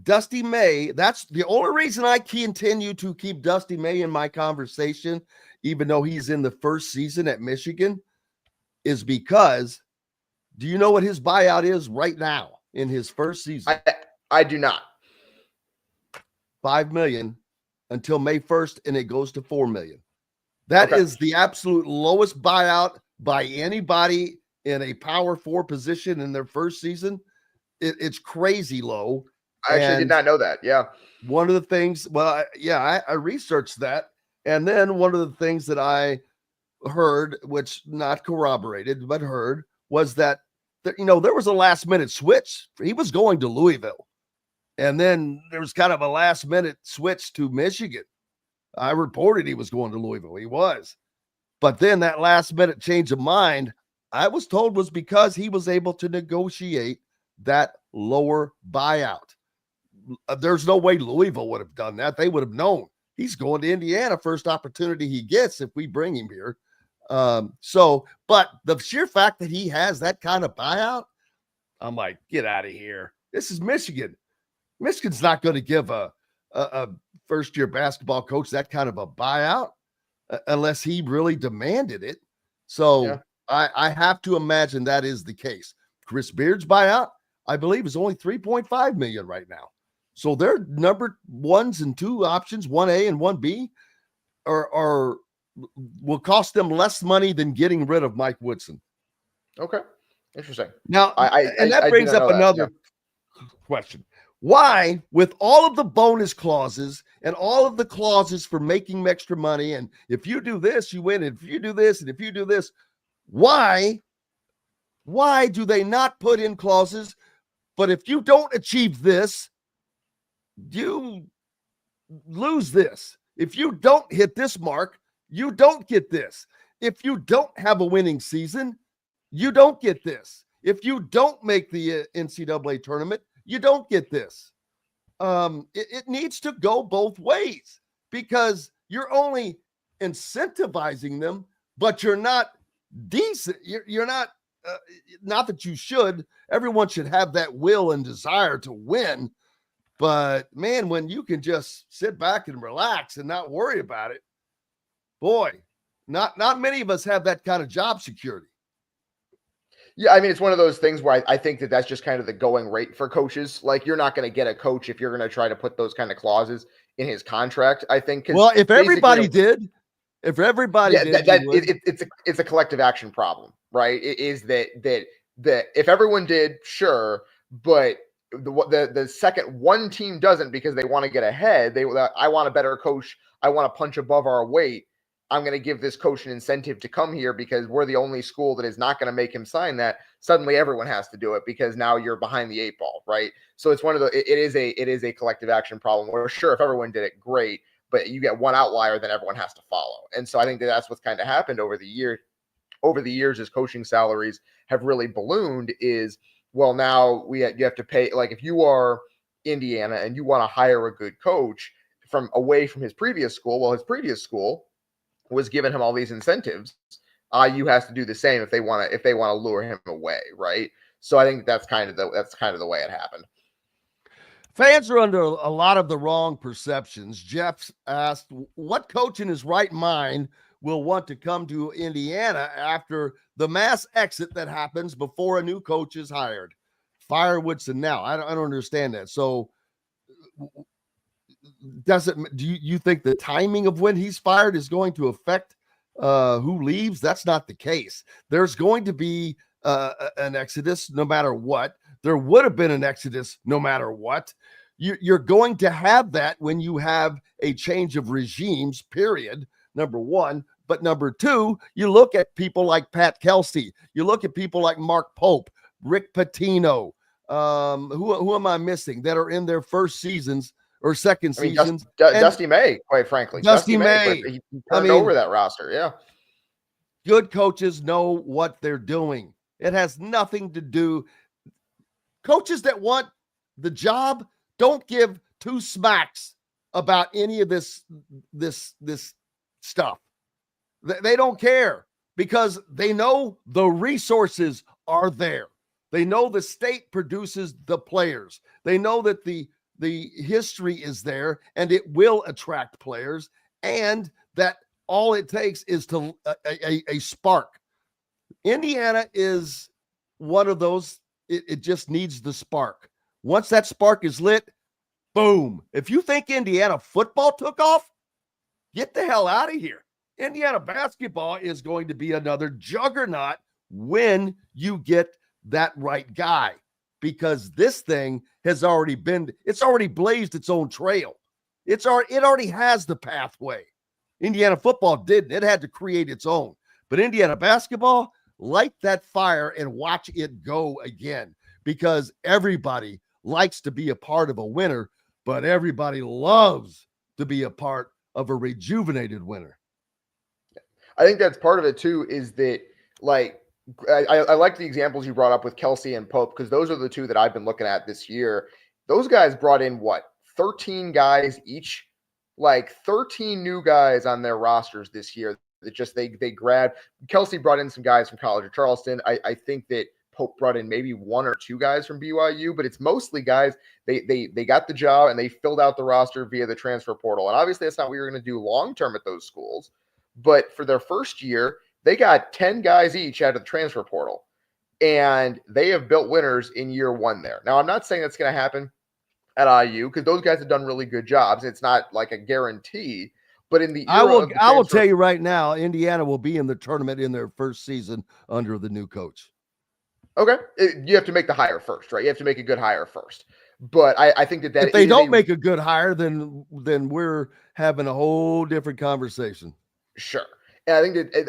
Dusty May, that's the only reason I continue to keep Dusty May in my conversation, even though he's in the first season at Michigan, is because, do you know what his buyout is right now in his first season? I do not. $5 million until May 1st, and it goes to $4 million. That is the absolute lowest buyout by anybody in a power 4 position in their first season. It's crazy low. I actually did not know that. Yeah. One of the things, I researched that. And then one of the things that I heard, which not corroborated, but heard, was that, there was a last minute switch. He was going to Louisville. And then there was kind of a last minute switch to Michigan. I reported he was going to Louisville. He was. But then that last minute change of mind, I was told, was because he was able to negotiate that lower buyout. There's no way Louisville would have done that. They would have known he's going to Indiana first opportunity he gets if we bring him here. But the sheer fact that he has that kind of buyout, I'm like, get out of here. This is Michigan. Michigan's not going to give a first-year basketball coach that kind of a buyout unless he really demanded it. So I have to imagine that is the case. Chris Beard's buyout, I believe, is only $3.5 million right now. So their number 1s and 2 options, 1A and 1B, will cost them less money than getting rid of Mike Woodson. Okay, interesting. Now, that brings up another question. Why, with all of the bonus clauses and all of the clauses for making extra money, and if you do this, you win, and if you do this, and if you do this, why do they not put in clauses, but if you don't achieve this, you lose this. If you don't hit this mark, you don't get this. If you don't have a winning season, you don't get this. If you don't make the NCAA tournament, you don't get this. It needs to go both ways, because you're only incentivizing them, but you're not decent. You're not, not that you should. Everyone should have that will and desire to win. But man, when you can just sit back and relax and not worry about it, boy, not many of us have that kind of job security. Yeah, I mean, it's one of those things where I think that that's just kind of the going rate for coaches. Like, you're not going to get a coach if you're going to try to put those kind of clauses in his contract, I think. Well, if everybody did, it's a collective action problem, right? It is that if everyone did, sure, but the second one team doesn't because they want to get ahead, I want a better coach, I want to punch above our weight, I'm going to give this coach an incentive to come here because we're the only school that is not going to make him sign that. Suddenly everyone has to do it because now you're behind the 8 ball, right? So it's one of it is a collective action problem where, sure, if everyone did it, great, but you get one outlier, then everyone has to follow. And so I think that's what's kind of happened over the years as coaching salaries have really ballooned is, well, now you have to pay, like if you are Indiana and you want to hire a good coach from away from his previous school, well, his previous school was giving him all these incentives. IU has to do the same if they want to lure him away, right? So I think that's kind of the way it happened. Fans are under a lot of the wrong perceptions. Jeff asked, what coach in his right mind will want to come to Indiana after the mass exit that happens before a new coach is hired? Fire Woodson now. I don't understand that. So do you think the timing of when he's fired is going to affect who leaves. That's not the case. There's going to be an exodus no matter what. There would have been an exodus no matter what. You're going to have that when you have a change of regimes, period, number one. But number two, you look at people like Pat Kelsey. You look at people like Mark Pope, Rick Pitino. Who am I missing that are in their first seasons or second seasons? Dusty May, quite frankly. Dusty May. He turned over that roster, yeah. Good coaches know what they're doing. It has nothing to do. Coaches that want the job don't give two smacks about any of this stuff. They don't care because they know the resources are there. They know the state produces the players. They know that the history is there and it will attract players, and that all it takes is to a spark. Indiana is one of those. It just needs the spark. Once that spark is lit, boom. If you think Indiana football took off, get the hell out of here. Indiana basketball is going to be another juggernaut when you get that right guy, because this thing has already blazed its own trail. It already has the pathway. Indiana football didn't. It had to create its own. But Indiana basketball, light that fire and watch it go again, because everybody likes to be a part of a winner, but everybody loves to be a part of a rejuvenated winner. I think that's part of it too, is that like, I like the examples you brought up with Kelsey and Pope, because those are the two that I've been looking at this year. Those guys brought in 13 guys each, like 13 new guys on their rosters this year. That just they grabbed. Kelsey brought in some guys from College of Charleston. I think that Pope brought in maybe one or two guys from BYU, but it's mostly guys they got the job and they filled out the roster via the transfer portal. And obviously that's not what you're going to do long term at those schools. But for their first year, they got 10 guys each out of the transfer portal, and they have built winners in year one there. Now, I'm not saying that's going to happen at IU, because those guys have done really good jobs. It's not like a guarantee, but in the I will tell you right now, Indiana will be in the tournament in their first season under the new coach. Okay. You have to make the hire first, right? You have to make a good hire first. But I think that if they don't make a good hire, then we're having a whole different conversation. Sure. And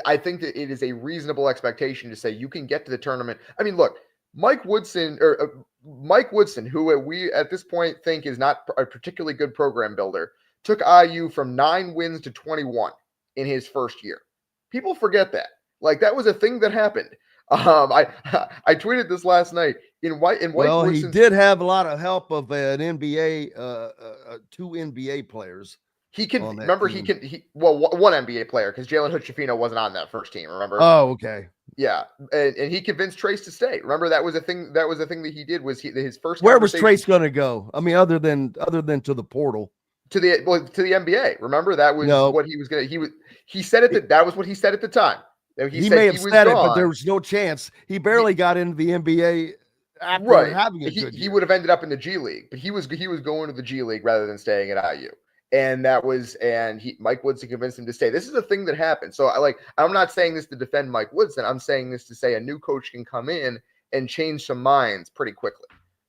I think that it is a reasonable expectation to say you can get to the tournament. I mean, look, Mike Woodson, who we at this point think is not a particularly good program builder, took IU from 9 wins to 21 in his first year. People forget that. Like, that was a thing that happened. I tweeted this last night. Well, he did have a lot of help of an NBA, 2 NBA players. He can remember. Team. One NBA player, because Jalen Hood-Schifino wasn't on that first team. Remember? Oh, okay. Yeah, and he convinced Trace to stay. Remember, that was a thing. That was a thing that he did. Was his first? Where was Trace going to go? I mean, other than to the portal, to the NBA. Remember, that was what he was going to. He said it. That was what he said at the time. He may have said it, but there was no chance. He barely got into the NBA after having a good year. He would have ended up in the G League, but he was going to the G League rather than staying at IU. And Mike Woodson convinced him to stay. This is a thing that happened. So I'm not saying this to defend Mike Woodson. I'm saying this to say a new coach can come in and change some minds pretty quickly.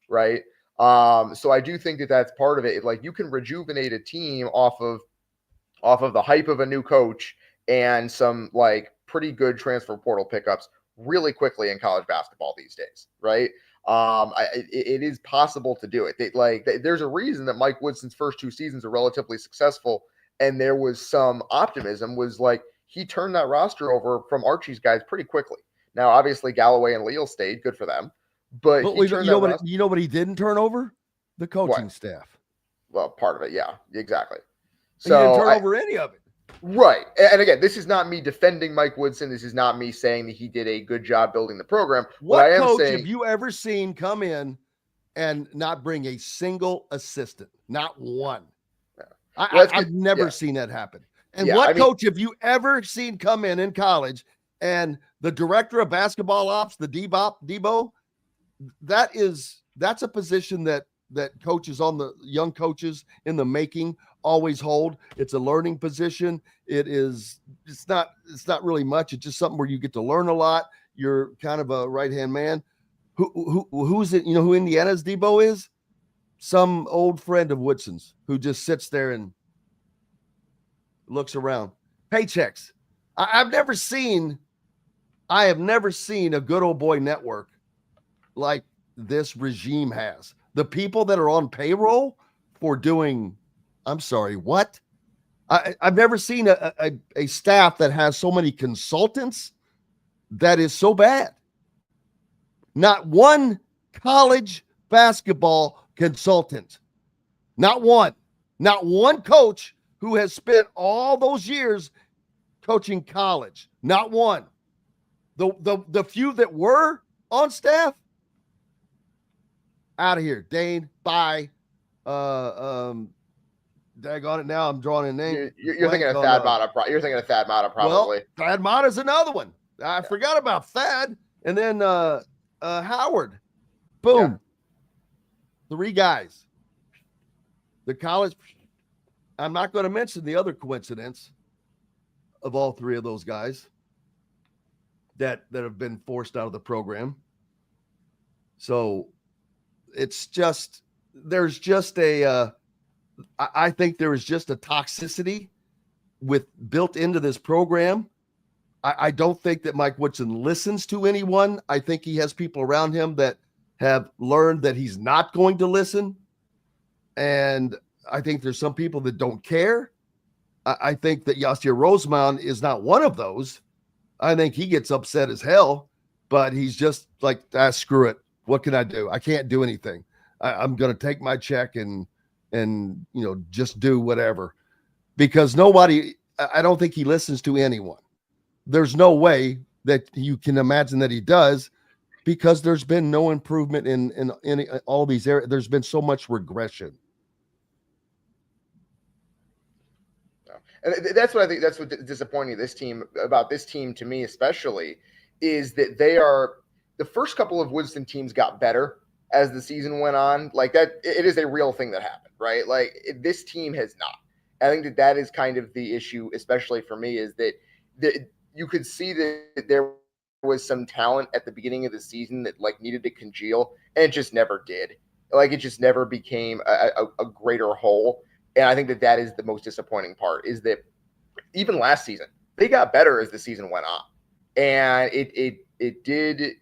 Right. So I do think that that's part of it. Like, you can rejuvenate a team off of the hype of a new coach and some like pretty good transfer portal pickups really quickly in college basketball these days. Right. It is possible to do it. There's a reason that Mike Woodson's first 2 seasons are relatively successful, and there was some optimism. Was like he turned that roster over from Archie's guys pretty quickly. Now, obviously, Galloway and Leal stayed. Good for them. But you know what he didn't turn over? The coaching staff. Well, part of it, yeah, exactly. So he didn't turn over any of it. Right. And again, this is not me defending Mike Woodson. This is not me saying that he did a good job building the program. What coach have you ever seen come in and not bring a single assistant? Not one. Yeah. I've never seen that happen. And coach have you ever seen come in college and the director of basketball ops, the Debo, that's a position that coaches young coaches in the making always hold. It's a learning position. It's not really much. It's just something where you get to learn a lot. You're kind of a right-hand man. Who's it? You know who Indiana's Debo is? Some old friend of Woodson's who just sits there and looks around. Paychecks. I have never seen a good old boy network like this regime has. The people that are on payroll for doing, I'm sorry, what? I've never seen a staff that has so many consultants that is so bad. Not one college basketball consultant. Not one. Not one coach who has spent all those years coaching college. Not one. The few that were on staff, out of here. Dane, bye. Daggone it now. I'm drawing a name. You're thinking of Thad Matta. You're thinking of Thad Matta, probably. Well, Thad Matta's another one. I forgot about Thad. And then Howard. Boom. Yeah. 3 guys. The college. I'm not going to mention the other coincidence of all 3 of those guys that have been forced out of the program. So it's just, there's just I think there is just a toxicity built into this program. I don't think that Mike Woodson listens to anyone. I think he has people around him that have learned that he's not going to listen. And I think there's some people that don't care. I think that Yasir Rosemount is not one of those. I think he gets upset as hell, but he's just like, screw it. What can I do? I can't do anything. I'm going to take my check and just do whatever, because I don't think he listens to anyone. There's no way that you can imagine that he does, because there's been no improvement in all these areas. There's been so much regression. And that's what I think. That's what's disappointing about this team to me, especially, is that the first couple of Woodson teams got better as the season went on. Like that, it is a real thing that happened, right? Like this team has not. I think that is kind of the issue, especially for me, is that you could see that there was some talent at the beginning of the season that like needed to congeal, and it just never did. Like it just never became a greater whole. And I think that is the most disappointing part, is that even last season, they got better as the season went on. And it did.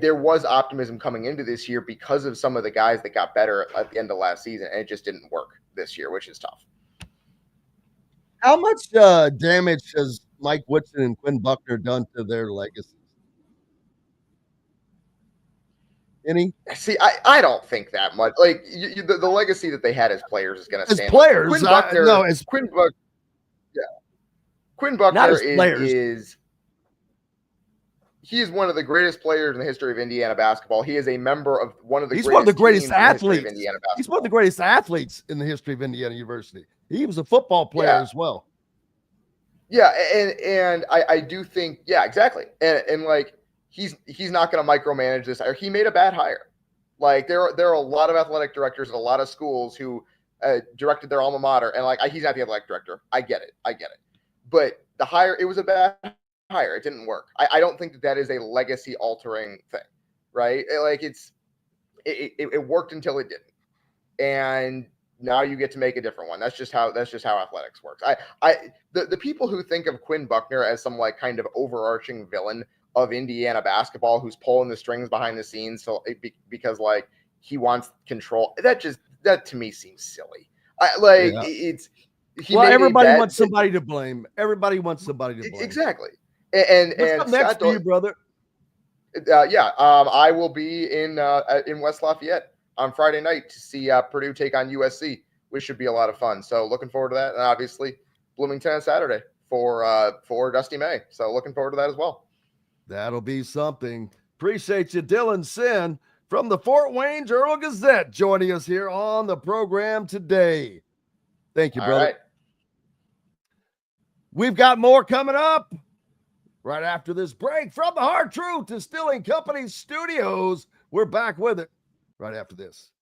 There was optimism coming into this year because of some of the guys that got better at the end of last season, and it just didn't work this year, which is tough. How much damage has Mike Woodson and Quinn Buckner done to their legacies? Any? See, I don't think that much. Like the legacy that they had as players is going to stand. As players, Quinn Buckner, Quinn Buckner is he is one of the greatest players in the history of Indiana basketball. He is a member of one of the greatest athletes. He's one of the greatest athletes in the history of Indiana University. He was a football player as well. Yeah, and I do think, yeah, exactly. And like he's not going to micromanage this. He made a bad hire. Like there are a lot of athletic directors at a lot of schools who directed their alma mater, and like he's not the athletic director. I get it. But the hire, it was a bad hire. It didn't work. I don't think that is a legacy altering thing, right? It worked until it didn't, and now you get to make a different one. That's just how athletics works. The people who think of Quinn Buckner as some like kind of overarching villain of Indiana basketball who's pulling the strings behind the scenes because like he wants control, that to me seems silly. Everybody wants somebody to blame. Everybody wants somebody to blame. Exactly. And what's up next for you, brother? I will be in West Lafayette on Friday night to see Purdue take on USC, which should be a lot of fun. So looking forward to that, and obviously Bloomington on Saturday for Dusty May. So looking forward to that as well. That'll be something. Appreciate you, Dylan Sinn from the Fort Wayne Journal-Gazette, joining us here on the program today. Thank you, brother. All right. We've got more coming up right after this break from the Hard Truth Distilling Company studios. We're back with it right after this.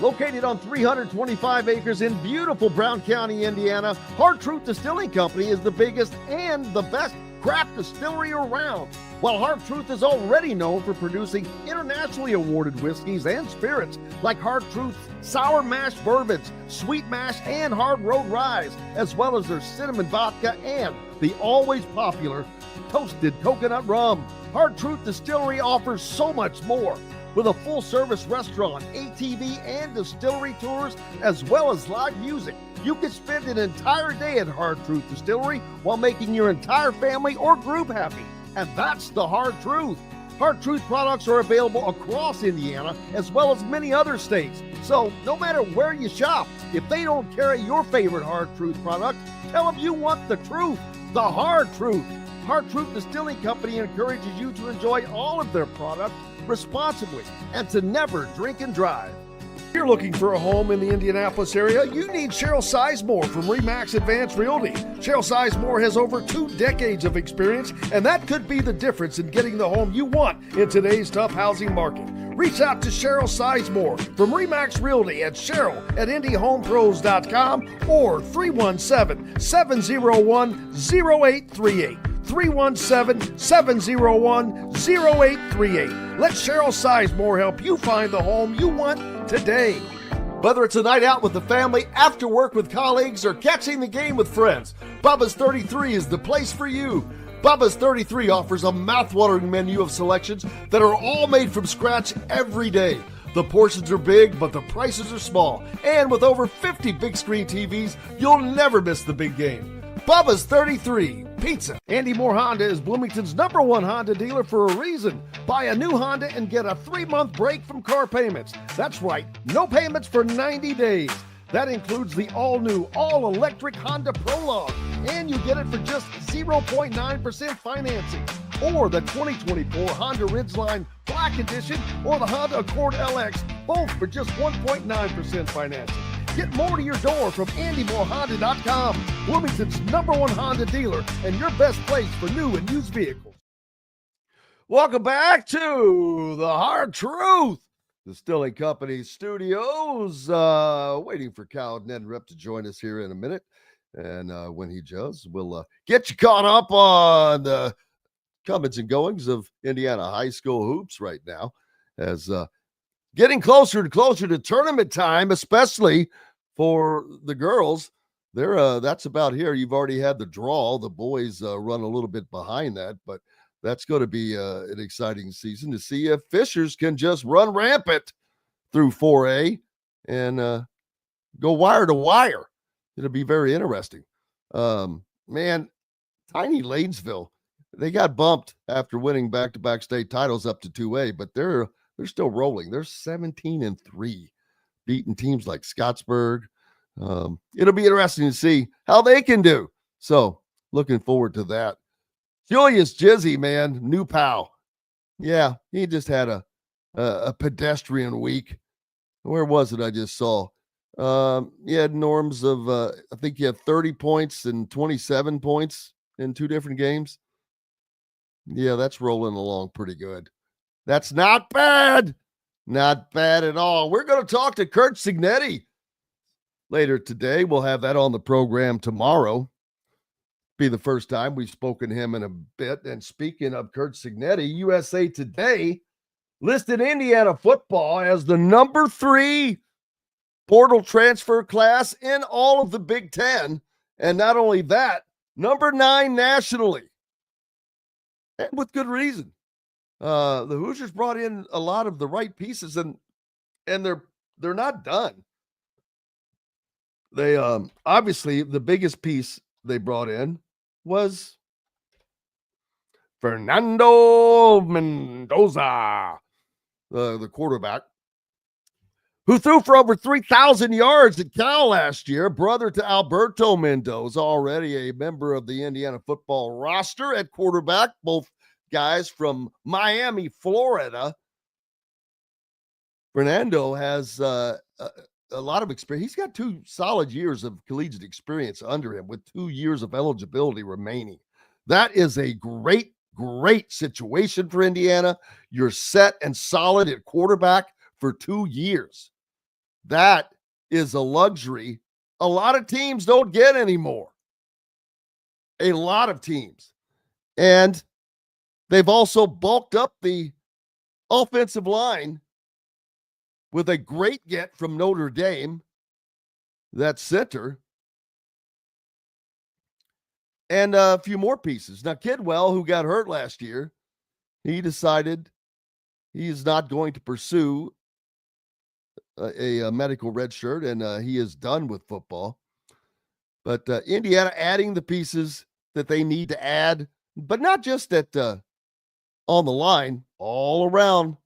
Located on 325 acres in beautiful Brown County, Indiana, Hard Truth Distilling Company is the biggest and the best craft distillery around. While Hard Truth is already known for producing internationally awarded whiskeys and spirits like Hard Truth's sour mash bourbons, sweet mash, and hard road ryes, as well as their cinnamon vodka and the always popular toasted coconut rum. Hard Truth Distillery offers so much more. With a full-service restaurant, ATV, and distillery tours, as well as live music, you can spend an entire day at Hard Truth Distillery while making your entire family or group happy. And that's the Hard Truth. Hard Truth products are available across Indiana, as well as many other states. So no matter where you shop, if they don't carry your favorite Hard Truth product, tell them you want the truth, the Hard Truth. Hard Truth Distilling Company encourages you to enjoy all of their products responsibly and to never drink and drive. If you're looking for a home in the Indianapolis area, you need Cheryl Sizemore from RE/MAX Advanced Realty. Cheryl Sizemore has over 2 decades of experience, and that could be the difference in getting the home you want in today's tough housing market. Reach out to Cheryl Sizemore from RE/MAX Realty at cheryl@indyhomepros.com or 317-701-0838. 317-701-0838. Let Cheryl Sizemore help you find the home you want today. Whether it's a night out with the family, after work with colleagues, or catching the game with friends, Bubba's 33 is the place for you. Bubba's 33 offers a mouthwatering menu of selections that are all made from scratch every day. The portions are big, but the prices are small. And with over 50 big screen TVs, you'll never miss the big game. Bubba's 33 Pizza. Andy Moore Honda is Bloomington's #1 Honda dealer for a reason. Buy a new Honda and get a 3-month break from car payments. That's right, no payments for 90 days. That includes the all-new, all-electric Honda Prologue, and you get it for just 0.9% financing. Or the 2024 Honda Ridgeline Black Edition or the Honda Accord LX, both for just 1.9% financing. Get more to your door from AndyMooreHonda.com, Bloomington's #1 Honda dealer and your best place for new and used vehicles. Welcome back to the Hard Truth Distilling Company studios. Waiting for Cal Neddenriep to join us here in a minute. And when he does, we'll get you caught up on the comings and goings of Indiana high school hoops right now, as getting closer and closer to tournament time, especially for the girls. That's about here. You've already had the draw. The boys run a little bit behind that, but that's going to be an exciting season to see if Fishers can just run rampant through 4A and go wire to wire. It'll be very interesting. Man, tiny Lanesville, they got bumped after winning back-to-back state titles up to 2A, but they're still rolling. They're 17-3, beating teams like Scottsburg. It'll be interesting to see how they can do. So looking forward to that. Julius Jizzy, man, new pal. Yeah, he just had a pedestrian week. Where was it I just saw? He had norms of, I think he had 30 points and 27 points in 2 different games. Yeah, that's rolling along pretty good. That's not bad. Not bad at all. We're going to talk to Kurt Cignetti later today. We'll have that on the program tomorrow. Be the first time we've spoken to him in a bit. And speaking of Kurt Cignetti, USA Today listed Indiana football as the number 3 portal transfer class in all of the Big Ten. And not only that, number 9 nationally. And with good reason. The Hoosiers brought in a lot of the right pieces, and they're not done. They obviously the biggest piece they brought in was Fernando Mendoza, the quarterback, who threw for over 3,000 yards at Cal last year, brother to Alberto Mendoza, already a member of the Indiana football roster at quarterback, both guys from Miami, Florida. Fernando has a lot of experience. He's got 2 solid years of collegiate experience under him with 2 years of eligibility remaining. That is a great, great situation for Indiana. You're set and solid at quarterback for 2 years. That is a luxury a lot of teams don't get anymore. A lot of teams. And they've also bulked up the offensive line with a great get from Notre Dame, that center, and a few more pieces. Now, Kidwell, who got hurt last year, he decided he is not going to pursue a medical red shirt, and he is done with football. But Indiana adding the pieces that they need to add, but not just at on the line, all around.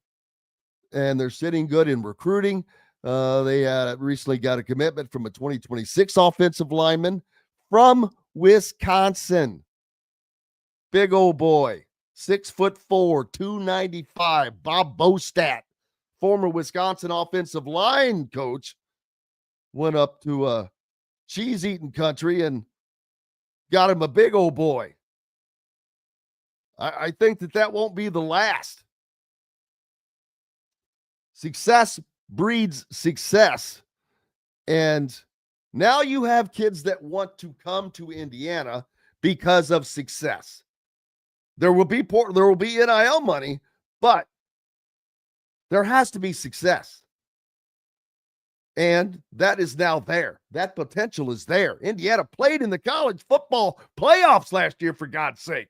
And they're sitting good in recruiting. They recently got a commitment from a 2026 offensive lineman from Wisconsin. Big old boy, 6'4", 295, Bob Bostat, former Wisconsin offensive line coach, went up to cheese-eating country and got him a big old boy. I think that won't be the last. Success breeds success. And now you have kids that want to come to Indiana because of success. There will be NIL money, but there has to be success. And that is now there. That potential is there. Indiana played in the college football playoffs last year, for God's sake.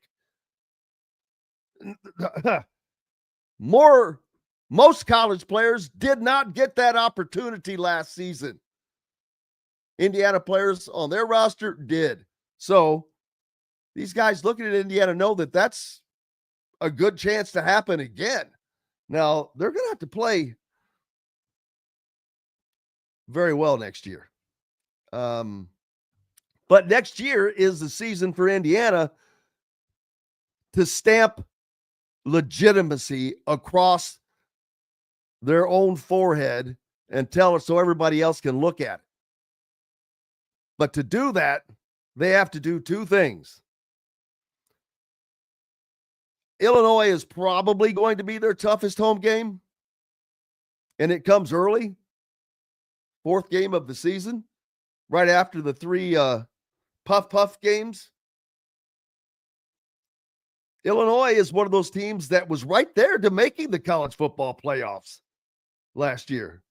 Most college players did not get that opportunity last season. Indiana players on their roster did. So these guys looking at Indiana know that that's a good chance to happen again. Now, they're going to have to play very well next year. But next year is the season for Indiana to stamp legitimacy across their own forehead and tell it so everybody else can look at it. But to do that, they have to do two things. Illinois is probably going to be their toughest home game, and it comes early, fourth game of the season, right after the three puff games. Illinois is one of those teams that was right there to making the college football playoffs last year.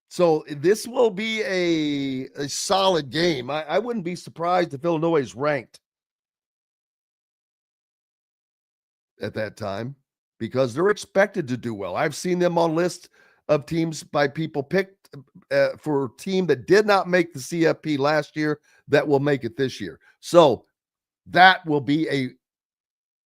So this will be a solid game. I wouldn't be surprised if Illinois is ranked at that time because they're expected to do well. I've seen them on lists of teams by people picked for a team that did not make the CFP last year that will make it this year. So that will be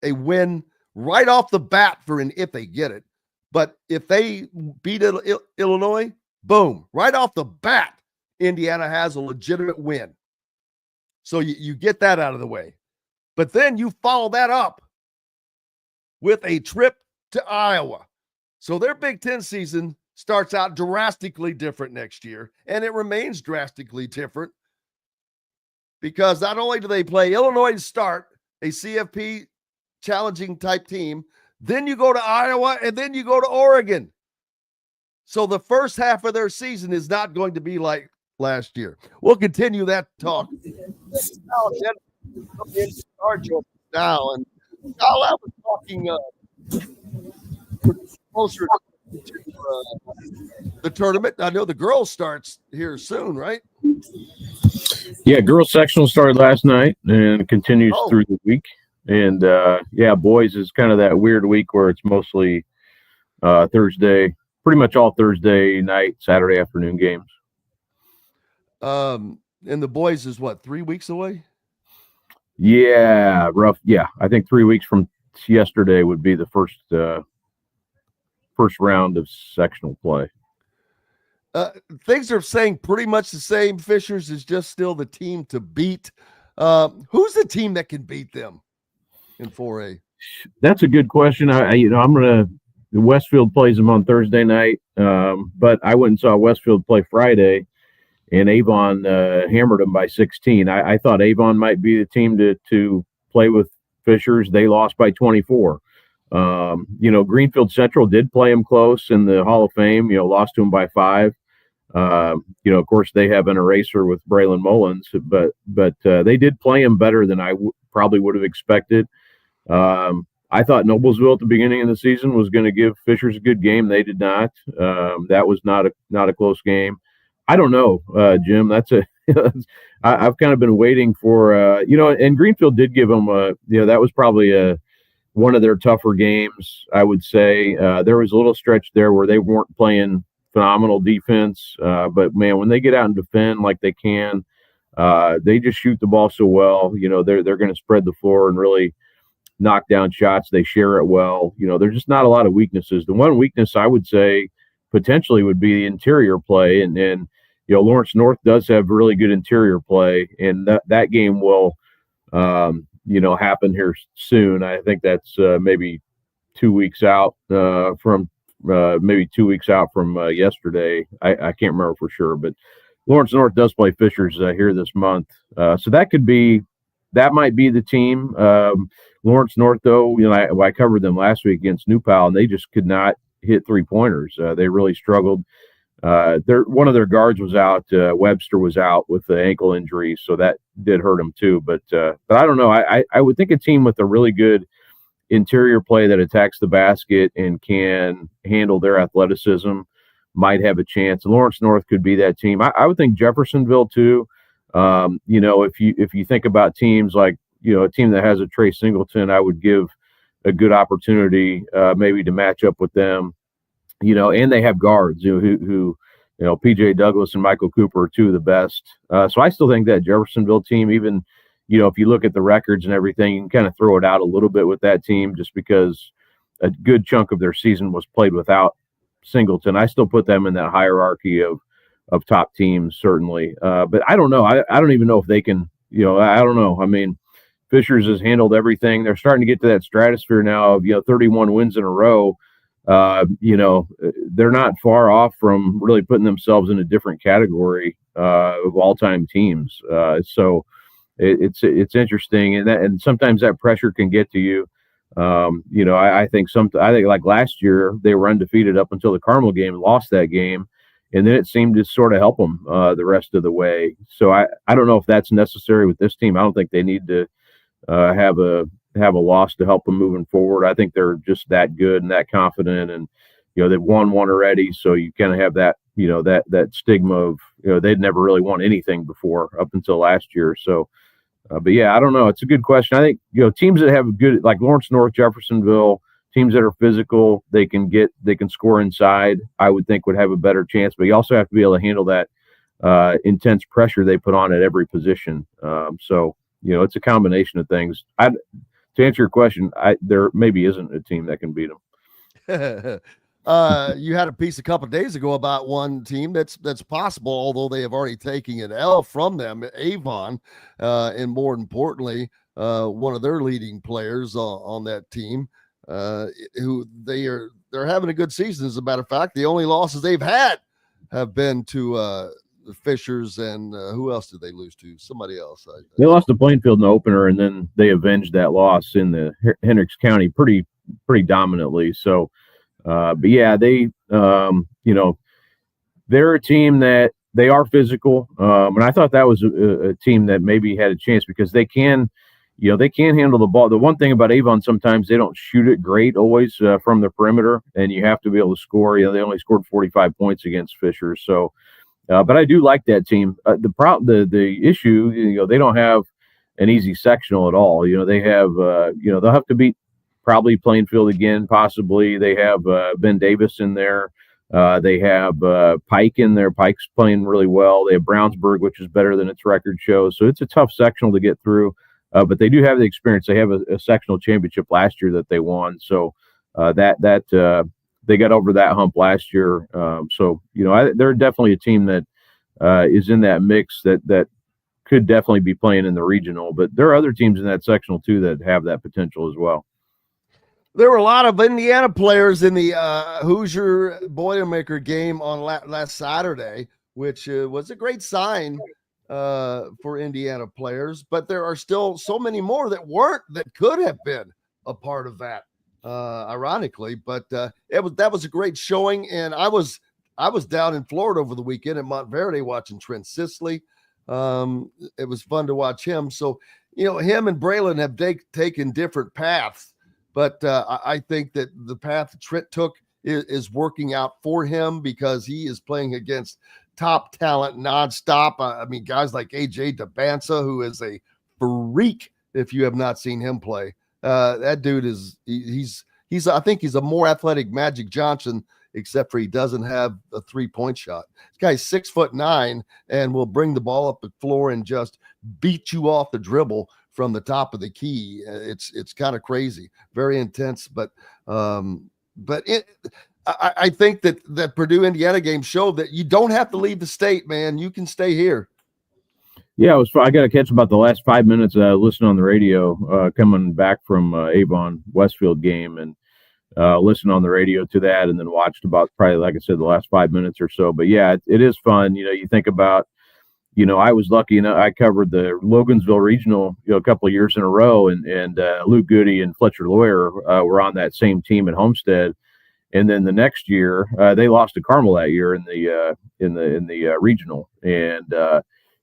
a win right off the bat if they get it. But if they beat Illinois, boom, right off the bat, Indiana has a legitimate win. So you get that out of the way. But then you follow that up with a trip to Iowa. So their Big Ten season starts out drastically different next year, and it remains drastically different because not only do they play Illinois to start, a CFP challenging type team, then you go to Iowa, and then you go to Oregon. So the first half of their season is not going to be like last year. We'll continue that talk. Now, and I was talking closer to the tournament. I know the girls starts here soon, right? Yeah, girls sectional started last night and continues through the week. And boys is kind of that weird week where it's mostly Thursday, pretty much all Thursday night, Saturday afternoon games. And the boys is what, 3 weeks away? Yeah, rough. Yeah, I think 3 weeks from yesterday would be the first round of sectional play. Things are saying pretty much the same. Fishers is just still the team to beat. Who's the team that can beat them in 4A? That's a good question. Westfield plays them on Thursday night, but I went and saw Westfield play Friday, and Avon hammered them by 16. I thought Avon might be the team to play with Fishers. They lost by 24. Greenfield Central did play them close in the Hall of Fame, lost to them by 5. Of course, they have an eraser with Braylon Mullins, but they did play him better than I probably would have expected. I thought Noblesville at the beginning of the season was going to give Fishers a good game. They did not. That was not a close game. I don't know, Jim. That's I've kind of been waiting for and Greenfield did give them that was probably one of their tougher games. I would say there was a little stretch there where they weren't playing phenomenal defense, but man, when they get out and defend like they can, they just shoot the ball so well. They're going to spread the floor and really knock down shots. They share it well. There's just not a lot of weaknesses. The one weakness I would say potentially would be the interior play, and Lawrence North does have really good interior play, and that game will happen here soon. I think that's maybe 2 weeks out from yesterday. I can't remember for sure, but Lawrence North does play Fishers here this month. So that might be the team. Lawrence North, though, I covered them last week against New Pal, and they just could not hit 3-pointers. They really struggled. One of their guards was out. Webster was out with the ankle injury, so that did hurt him too. But I don't know. I would think a team with a really good interior play that attacks the basket and can handle their athleticism might have a chance. And Lawrence North could be that team. I would think Jeffersonville too. If you think about teams like a team that has a Trey Singleton, I would give a good opportunity maybe to match up with them. And they have guards who PJ Douglas and Michael Cooper are two of the best. So I still think that Jeffersonville team, even if you look at the records and everything, you can kind of throw it out a little bit with that team just because a good chunk of their season was played without Singleton. I still put them in that hierarchy of top teams, certainly. But I don't know. I don't even know if they can, I don't know. I mean, Fishers has handled everything. They're starting to get to that stratosphere now of, 31 wins in a row. They're not far off from really putting themselves in a different category of all-time teams. So it's interesting, and sometimes that pressure can get to you. I think like last year they were undefeated up until the Carmel game, lost that game, and then it seemed to sort of help them the rest of the way. So I don't know if that's necessary with this team. I don't think they need to have a loss to help them moving forward. I think they're just that good and that confident, and they've won one already, so you kind of have that that stigma of they'd never really won anything before up until last year. So but yeah, I don't know. It's a good question. I think teams that have good, like Lawrence North, Jeffersonville, teams that are physical, they can score inside, I would think would have a better chance, but you also have to be able to handle that intense pressure they put on at every position. So it's a combination of things. To answer your question, there maybe isn't a team that can beat them. You had a piece a couple of days ago about one team that's possible, although they have already taken an L from them, Avon, and more importantly, one of their leading players on that team, who they're having a good season. As a matter of fact, the only losses they've had have been to the Fishers, and who else did they lose to? Somebody else. They lost to Plainfield in the opener, and then they avenged that loss in the Hendricks County pretty dominantly. So, but yeah, they're a team that they are physical, and I thought that was a team that maybe had a chance because they can handle the ball. The one thing about Avon, sometimes they don't shoot it great always from the perimeter, and you have to be able to score. They only scored 45 points against Fishers, so. But I do like that team. The issue, they don't have an easy sectional at all. They have, they'll have to beat probably Plainfield again, possibly. They have Ben Davis in there. They have Pike in there. Pike's playing really well. They have Brownsburg, which is better than its record shows. So it's a tough sectional to get through. But they do have the experience. They have a sectional championship last year that they won. So they got over that hump last year. They're definitely a team that is in that mix that could definitely be playing in the regional. But there are other teams in that sectional, too, that have that potential as well. There were a lot of Indiana players in the Hoosier Boilermaker game on last Saturday, which was a great sign for Indiana players. But there are still so many more that could have been a part of that. ironically, but that was a great showing. And I was down in Florida over the weekend in Montverde watching Trent Sisley. It was fun to watch him. So, him and Braylon have taken different paths, but I think that the path Trent took is working out for him because he is playing against top talent nonstop. I mean, guys like AJ DeBansa, who is a freak. If you have not seen him play, that dude I think he's a more athletic Magic Johnson, except for he doesn't have a 3-point shot. This guy's 6'9" and will bring the ball up the floor and just beat you off the dribble from the top of the key. It's kind of crazy, very intense, but I think that Purdue Indiana game showed that you don't have to leave the state, man. You can stay here. Yeah, it was fun. I got to catch about the last 5 minutes listening on the radio, coming back from Avon Westfield game, and listened on the radio to that, and then watched about probably, like I said, the last 5 minutes or so. But yeah, it is fun. You think about, I was lucky enough. I covered the Logansville Regional, a couple of years in a row, and Luke Goody and Fletcher Lawyer were on that same team at Homestead. And then the next year, they lost to Carmel that year in the regional, and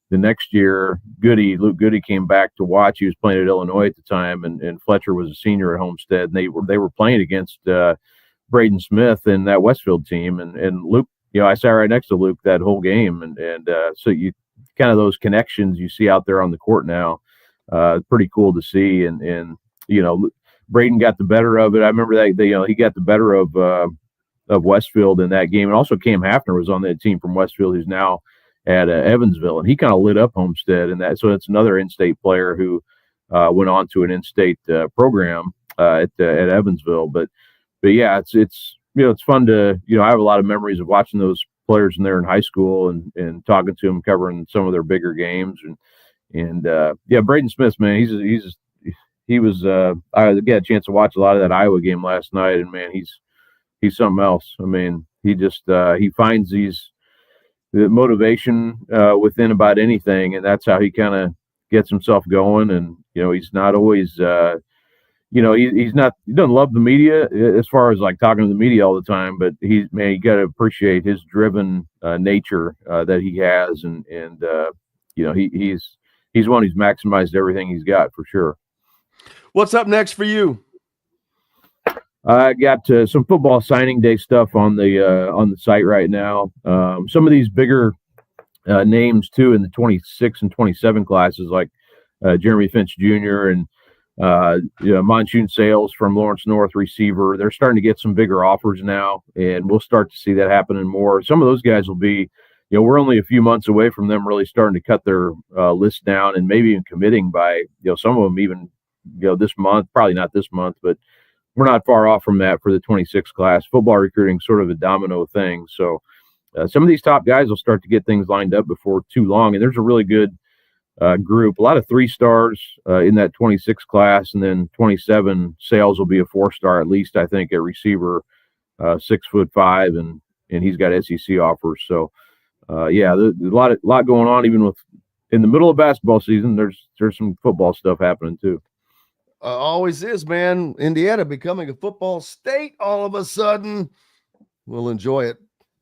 the next year, Luke Goody came back to watch. He was playing at Illinois at the time, and Fletcher was a senior at Homestead. And they were playing against Braden Smith and that Westfield team. And Luke, I sat right next to Luke that whole game. And so you kind of those connections you see out there on the court now, pretty cool to see. And Braden got the better of it. I remember that he got the better of Westfield in that game. And also Cam Hafner was on that team from Westfield, who's now at Evansville, and he kind of lit up Homestead, and that. So it's another in-state player who went on to an in-state program at Evansville. But yeah, it's fun to I have a lot of memories of watching those players in there in high school and talking to them, covering some of their bigger games, and Braden Smith, man, he was I got a chance to watch a lot of that Iowa game last night, and man, he's something else. I mean, he just he finds the motivation within about anything, and that's how he kind of gets himself going. And he's not always he doesn't love the media as far as like talking to the media all the time, but you got to appreciate his driven nature that he has, and he's one who's maximized everything he's got for sure. What's up next for you? I got some football signing day stuff on the site right now. Some of these bigger names too in the 26 and 27 classes, like Jeremy Finch Jr. and Monsoon Sales from Lawrence North, receiver. They're starting to get some bigger offers now, and we'll start to see that happening more. Some of those guys will be, we're only a few months away from them really starting to cut their list down, and maybe even committing by some of them even this month. Probably not this month, but we're not far off from that for the 26 class. Football recruiting sort of a domino thing. So some of these top guys will start to get things lined up before too long. And there's a really good group, a lot of 3-stars in that 26 class. And then 27 Sales will be a 4-star at least, I think, at receiver, 6'5", and he's got SEC offers. So there's a lot going on, even with in the middle of basketball season. There's some football stuff happening too. Always is, man. Indiana becoming a football state all of a sudden. We'll enjoy it.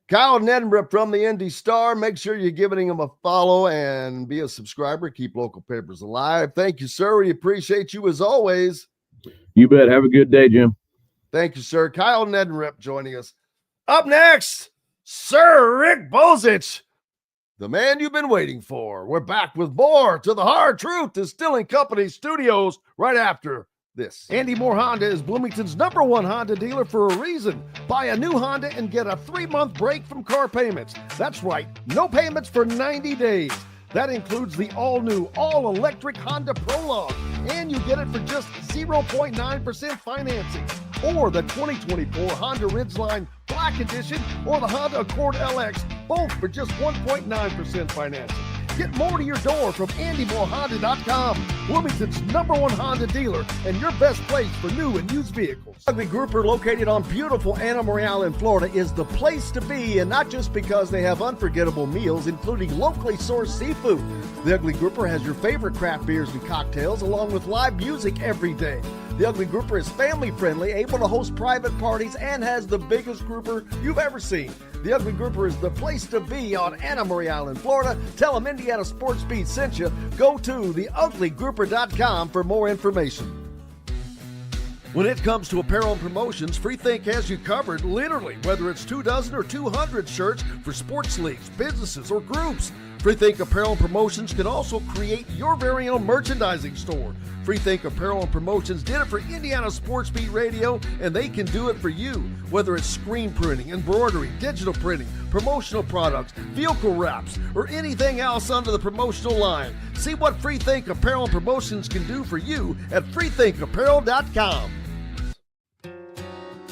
Kyle Neddenriep from the Indy Star. Make sure you're giving him a follow and be a subscriber. Keep local papers alive. Thank you, sir. We appreciate you as always. You bet. Have a good day, Jim. Thank you, sir. Kyle Neddenriep joining us. Up next, Sir Rick Bozich, the man you've been waiting for. We're back with more to the Hard Truth Distilling Company studios right after this. Andy Moore Honda is Bloomington's #1 Honda dealer for a reason. Buy a new Honda and get a 3-month break from car payments. That's right, no payments for 90 days. That includes the all-new, all-electric Honda Prologue, and you get it for just 0.9% financing. Or the 2024 Honda Ridgeline Black Edition or the Honda Accord LX, both for just 1.9% financing. Get more to your door from AndyMooreHonda.com, Bloomington's #1 Honda dealer and your best place for new and used vehicles. Ugly Grouper, located on beautiful Anna Maria in Florida, is the place to be, and not just because they have unforgettable meals, including locally sourced seafood. The Ugly Grouper has your favorite craft beers and cocktails, along with live music every day. The Ugly Grouper is family-friendly, able to host private parties, and has the biggest grouper you've ever seen. The Ugly Grouper is the place to be on Anna Marie Island, Florida. Tell them Indiana Sports Beat sent you. Go to theuglygrouper.com for more information. When it comes to apparel and promotions, Freethink has you covered, literally, whether it's 24 or 200 shirts for sports leagues, businesses, or groups. Freethink Apparel and Promotions can also create your very own merchandising store. Freethink Apparel and Promotions did it for Indiana Sports Beat Radio, and they can do it for you. Whether it's screen printing, embroidery, digital printing, promotional products, vehicle wraps, or anything else under the promotional line. See what Freethink Apparel and Promotions can do for you at freethinkapparel.com.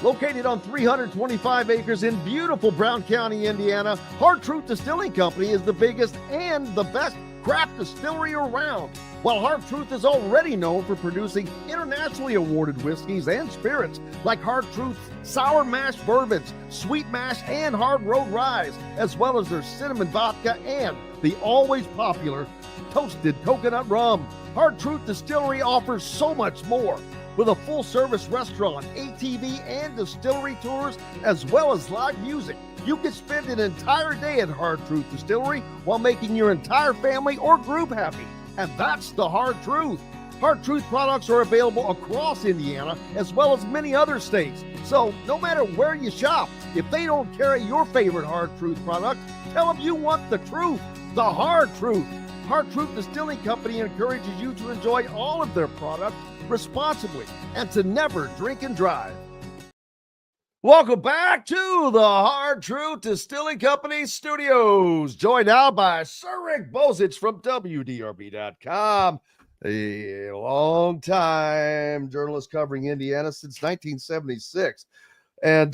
Located on 325 acres in beautiful Brown County, Indiana, Hard Truth Distilling Company is the biggest and the best craft distillery around. While Hard Truth is already known for producing internationally awarded whiskeys and spirits like Hard Truth's sour mash bourbons, sweet mash, and hard road ryes, as well as their cinnamon vodka and the always popular toasted coconut rum. Hard Truth Distillery offers so much more. With a full-service restaurant, ATV, and distillery tours, as well as live music, you can spend an entire day at Hard Truth Distillery while making your entire family or group happy. And that's the Hard Truth. Hard Truth products are available across Indiana, as well as many other states. So no matter where you shop, if they don't carry your favorite Hard Truth product, tell them you want the truth, the Hard Truth. Hard Truth Distilling Company encourages you to enjoy all of their products responsibly and to never drink and drive. Welcome back to the Hard Truth Distilling Company studios. Joined now by Sir Rick Bozich from WDRB.com, a long-time journalist covering Indiana since 1976. And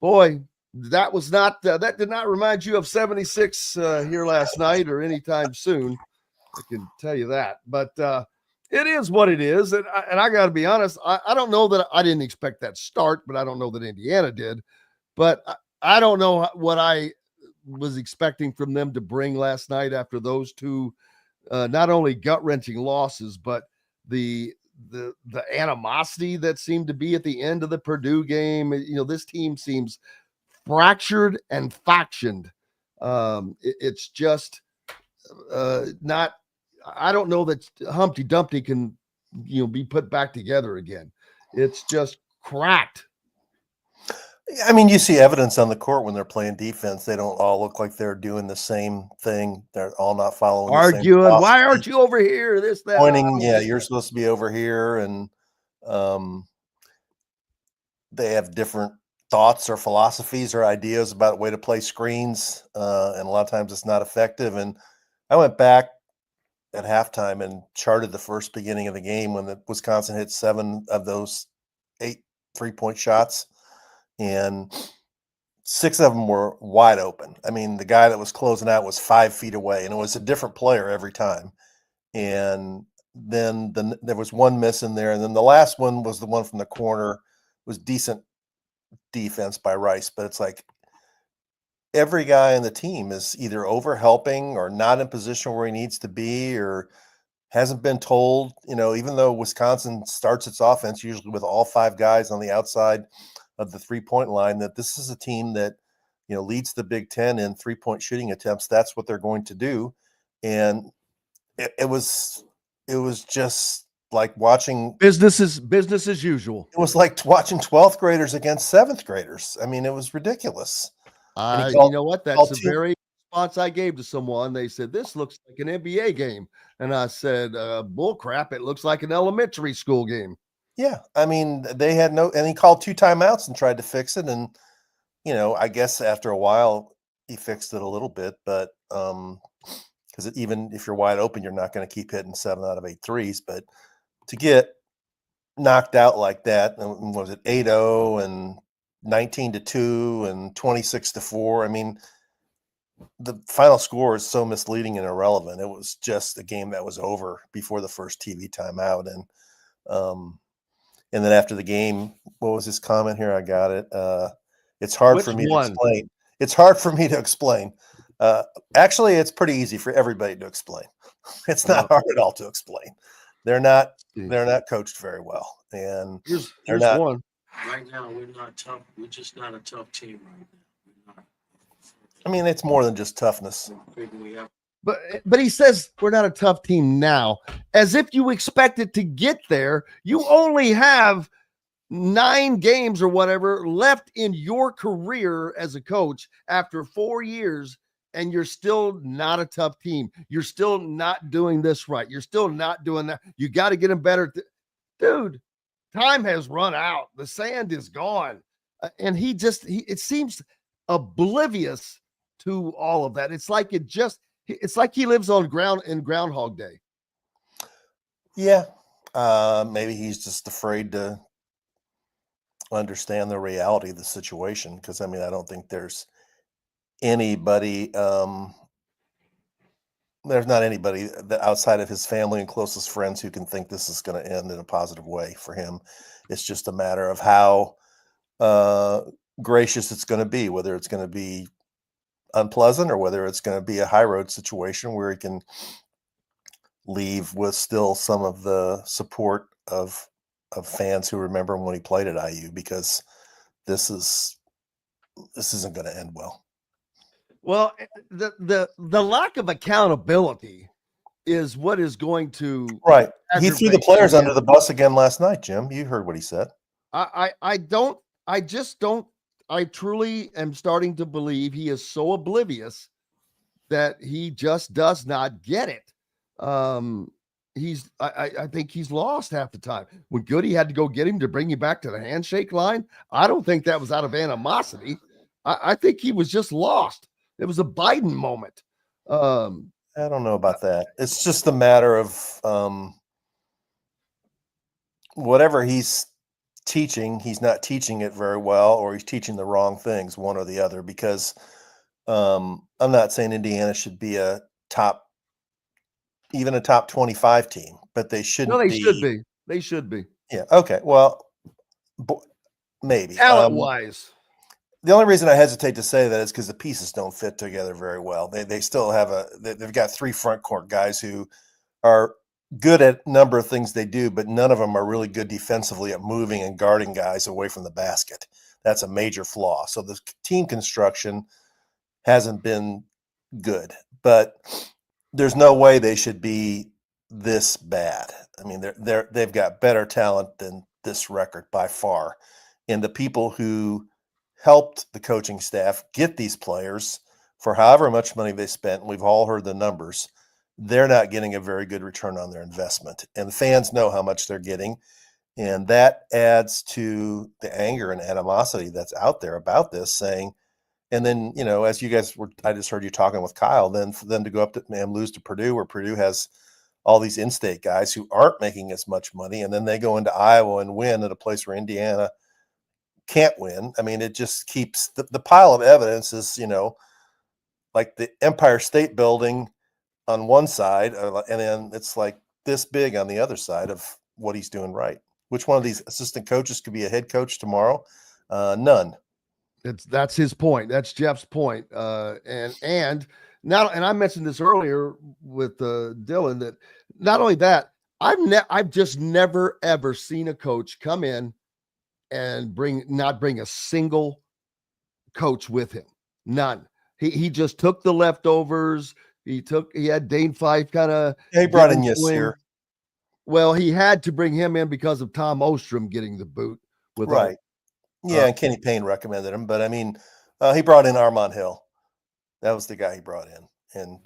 boy, that was not that did not remind you of 76 here last night or anytime soon. I can tell you that. But it is what it is. And I got to be honest, I don't know that I didn't expect that start, but I don't know that Indiana did. But I don't know what I was expecting from them to bring last night after those two, not only gut-wrenching losses, but the animosity that seemed to be at the end of the Purdue game. You know, this team seems fractured and factioned. It's just not. I don't know that Humpty Dumpty can, be put back together again. It's just cracked. I mean, you see evidence on the court when they're playing defense. They don't all look like they're doing the same thing. They're all not following. Arguing. Why aren't you over here? This, that. Pointing. Yeah, you're supposed to be over here, and they have different thoughts or philosophies or ideas about a way to play screens, and a lot of times it's not effective. And I went back at halftime and charted the first beginning of the game when the Wisconsin hit 7 of those 8 3-point shots, and 6 of them were wide open. I mean, the guy that was closing out was 5 feet away, and it was a different player every time. And then there was one miss in there, and then the last one was the one from the corner. It was decent defense by Rice, but it's like every guy on the team is either over helping or not in position where he needs to be, or hasn't been told, even though Wisconsin starts its offense usually with all 5 guys on the outside of the 3-point line, that this is a team that, leads the Big Ten in 3-point shooting attempts. That's what they're going to do. And it was just like watching business as usual. It was like watching 12th graders against 7th graders. I mean, it was ridiculous. You know what? That's the very response I gave to someone. They said, this looks like an NBA game. And I said, bull crap. It looks like an elementary school game. Yeah. I mean, they had and he called 2 timeouts and tried to fix it. And, I guess after a while he fixed it a little bit, but because even if you're wide open, you're not going to keep hitting 7 out of 8 threes. But to get knocked out like that, was it 8-0 and 19-2 and 26-4? I mean, the final score is so misleading and irrelevant. It was just a game that was over before the first TV timeout. And then after the game, what was his comment here? I got it. It's hard for me to explain. It's hard for me to explain. Actually, it's pretty easy for everybody to explain. It's not hard at all to explain. they're not coached very well, and Here's not, one. Right now, we're not tough. We're just not a tough team right now. We're not. I mean, it's more than just toughness. But he says we're not a tough team now, as if you expected to get there. You only have 9 games or whatever left in your career as a coach after 4 years, and you're still not a tough team. You're still not doing this right. You're still not doing that. You got to get them better. Dude, time has run out. The sand is gone. And it seems oblivious to all of that. It's like he lives on Groundhog Day. Yeah. Maybe he's just afraid to understand the reality of the situation. Cause I mean, I don't think there's anybody, there's not anybody that outside of his family and closest friends who can think this is going to end in a positive way for him. It's just a matter of how gracious it's going to be, whether it's going to be unpleasant or whether it's going to be a high road situation where he can leave with still some of the support of fans who remember him when he played at IU, because this isn't going to end well. Well, the lack of accountability is what is going to He threw the players under the bus again last night, Jim. You heard what he said. I truly am starting to believe he is so oblivious that he just does not get it. I think he's lost half the time. When Goody had to go get him to bring you back to the handshake line, I don't think that was out of animosity. I think he was just lost. It was a Biden moment. I don't know about that. It's just a matter of whatever he's teaching, he's not teaching it very well, or he's teaching the wrong things, one or the other, because I'm not saying Indiana should be even a top 25 team, but they shouldn't be. Should be. They should be. Yeah. Okay. Well, maybe. Talent-wise. The only reason I hesitate to say that is because the pieces don't fit together very well. They still have they've got 3 front court guys who are good at a number of things they do, but none of them are really good defensively at moving and guarding guys away from the basket. That's a major flaw. So the team construction hasn't been good, but there's no way they should be this bad. I mean, they've got better talent than this record by far. And the people who helped the coaching staff get these players for however much money they spent, and we've all heard the numbers, they're not getting a very good return on their investment. And the fans know how much they're getting. And that adds to the anger and animosity that's out there about this, saying, and then, as you guys I just heard you talking with Kyle, then for them to go up and lose to Purdue, where Purdue has all these in-state guys who aren't making as much money, and then they go into Iowa and win at a place where Indiana can't win. I mean, it just keeps the pile of evidence is, like the Empire State Building on one side, and then it's like this big on the other side of what he's doing right. Which one of these assistant coaches could be a head coach tomorrow? None. That's his point. That's Jeff's point. And I mentioned this earlier with Dylan, that not only that, I've just never ever seen a coach come in and not bring a single coach with him. None. He just took the leftovers. He had Dane Fife kind of. He brought in Yasir. Well, he had to bring him in because of Tom Ostrom getting the boot. Right. And Kenny Payne recommended him, but I mean, he brought in Armand Hill. That was the guy he brought in, and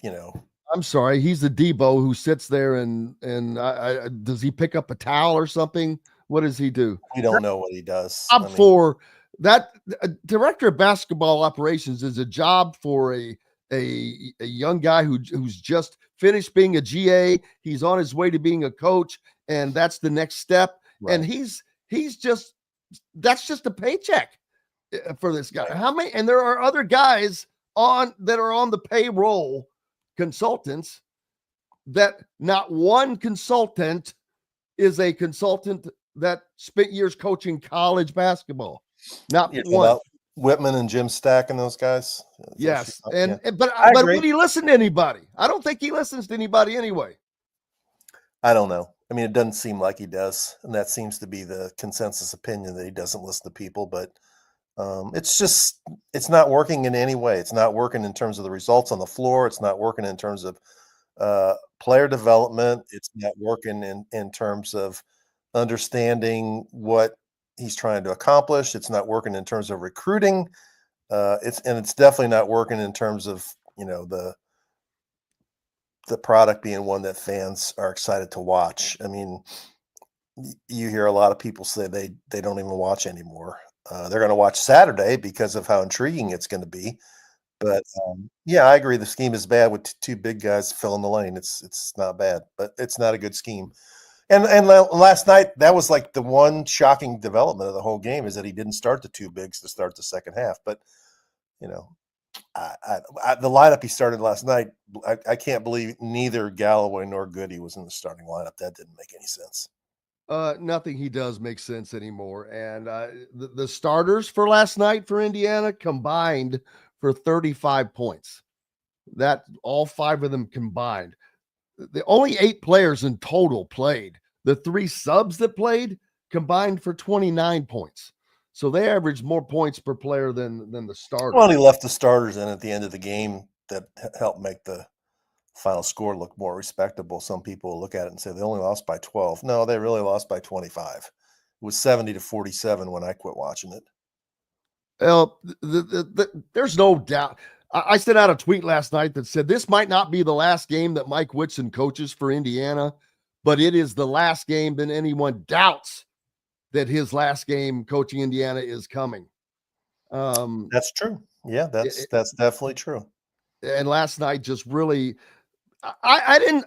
I'm sorry, he's the Debo who sits there and does he pick up a towel or something? What does he do? We don't know what he does. For that, director of basketball operations is a job for a young guy who's just finished being a GA. He's on his way to being a coach, and that's the next step. Right. And that's just a paycheck for this guy. How many? And there are other guys that are on the payroll, consultants, that not one consultant is a consultant that spent years coaching college basketball. Not one. Whitman and Jim Stack and those guys. Yes. But would he listen to anybody? I don't think he listens to anybody anyway. I don't know. I mean, it doesn't seem like he does, and that seems to be the consensus opinion that he doesn't listen to people. But it's not working in any way. It's not working in terms of the results on the floor. It's not working in terms of player development. It's not working in terms of understanding what he's trying to accomplish. It's not working in terms of recruiting. It's definitely not working in terms of the product being one that fans are excited to watch. I mean, you hear a lot of people say they don't even watch anymore. They're going to watch Saturday because of how intriguing it's going to be. But yeah, I agree. The scheme is bad with two big guys filling the lane. It's not bad, but it's not a good scheme. And last night, that was like the one shocking development of the whole game is that he didn't start the two bigs to start the second half. But the lineup he started last night, I can't believe neither Galloway nor Goody was in the starting lineup. That didn't make any sense. Nothing he does makes sense anymore. And the starters for last night for Indiana combined for 35 points. That all 5 of them combined. The only 8 players in total played. The 3 subs that played combined for 29 points. So they averaged more points per player than the starters. Well, he left the starters in at the end of the game that helped make the final score look more respectable. Some people will look at it and say they only lost by 12. No, they really lost by 25. It was 70-47 when I quit watching it. Well, there's no doubt. I sent out a tweet last night that said this might not be the last game that Mike Woodson coaches for Indiana, but it is the last game that anyone doubts that his last game coaching Indiana is coming. That's true. Yeah, that's definitely true. And last night just really, I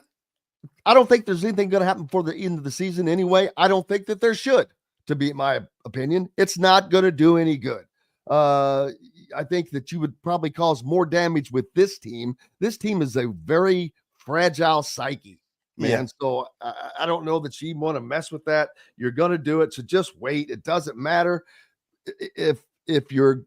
don't think there's anything going to happen before the end of the season anyway. I don't think that there should, to be my opinion. It's not going to do any good. I think that you would probably cause more damage with this team. This team is a very fragile psyche, man. Yeah. So I don't know that you want to mess with that. You're going to do it. So just wait. It doesn't matter. If you're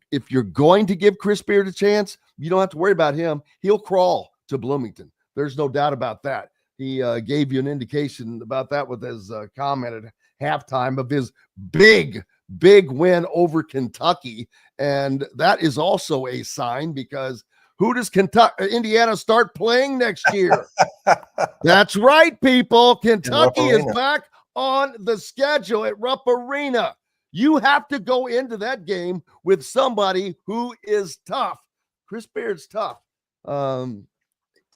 going to give Chris Beard a chance, you don't have to worry about him. He'll crawl to Bloomington. There's no doubt about that. He gave you an indication about that with his comment at halftime of his big win over Kentucky. And that is also a sign, because who does Indiana start playing next year? That's right, people. Kentucky is back on the schedule at Rupp Arena. You have to go into that game with somebody who is tough. Chris Beard's tough.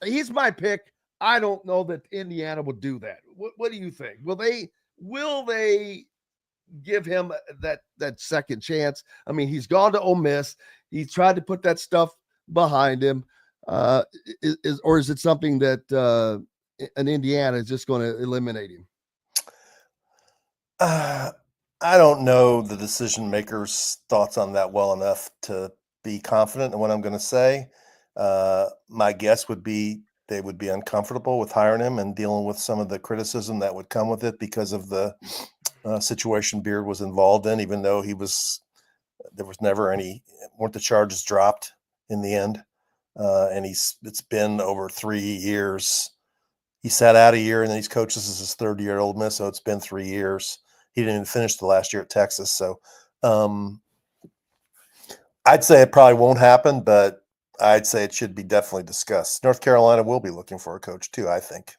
He's my pick. I don't know that Indiana will do that. What do you think? Will they give him that second chance? I mean, he's gone to Ole Miss. He tried to put that stuff behind him. Is it something that an Indiana is just going to eliminate him? I don't know the decision makers' thoughts on that well enough to be confident in what I'm going to say. My guess would be they would be uncomfortable with hiring him and dealing with some of the criticism that would come with it because of the situation Beard was involved in, even though there was never weren't the charges dropped in the end. And it's been over 3 years. He sat out a year and then he's coached. This is his 3rd year at Ole Miss. So it's been 3 years. He didn't even finish the last year at Texas. So I'd say it probably won't happen, but I'd say it should be definitely discussed. North Carolina will be looking for a coach too, I think.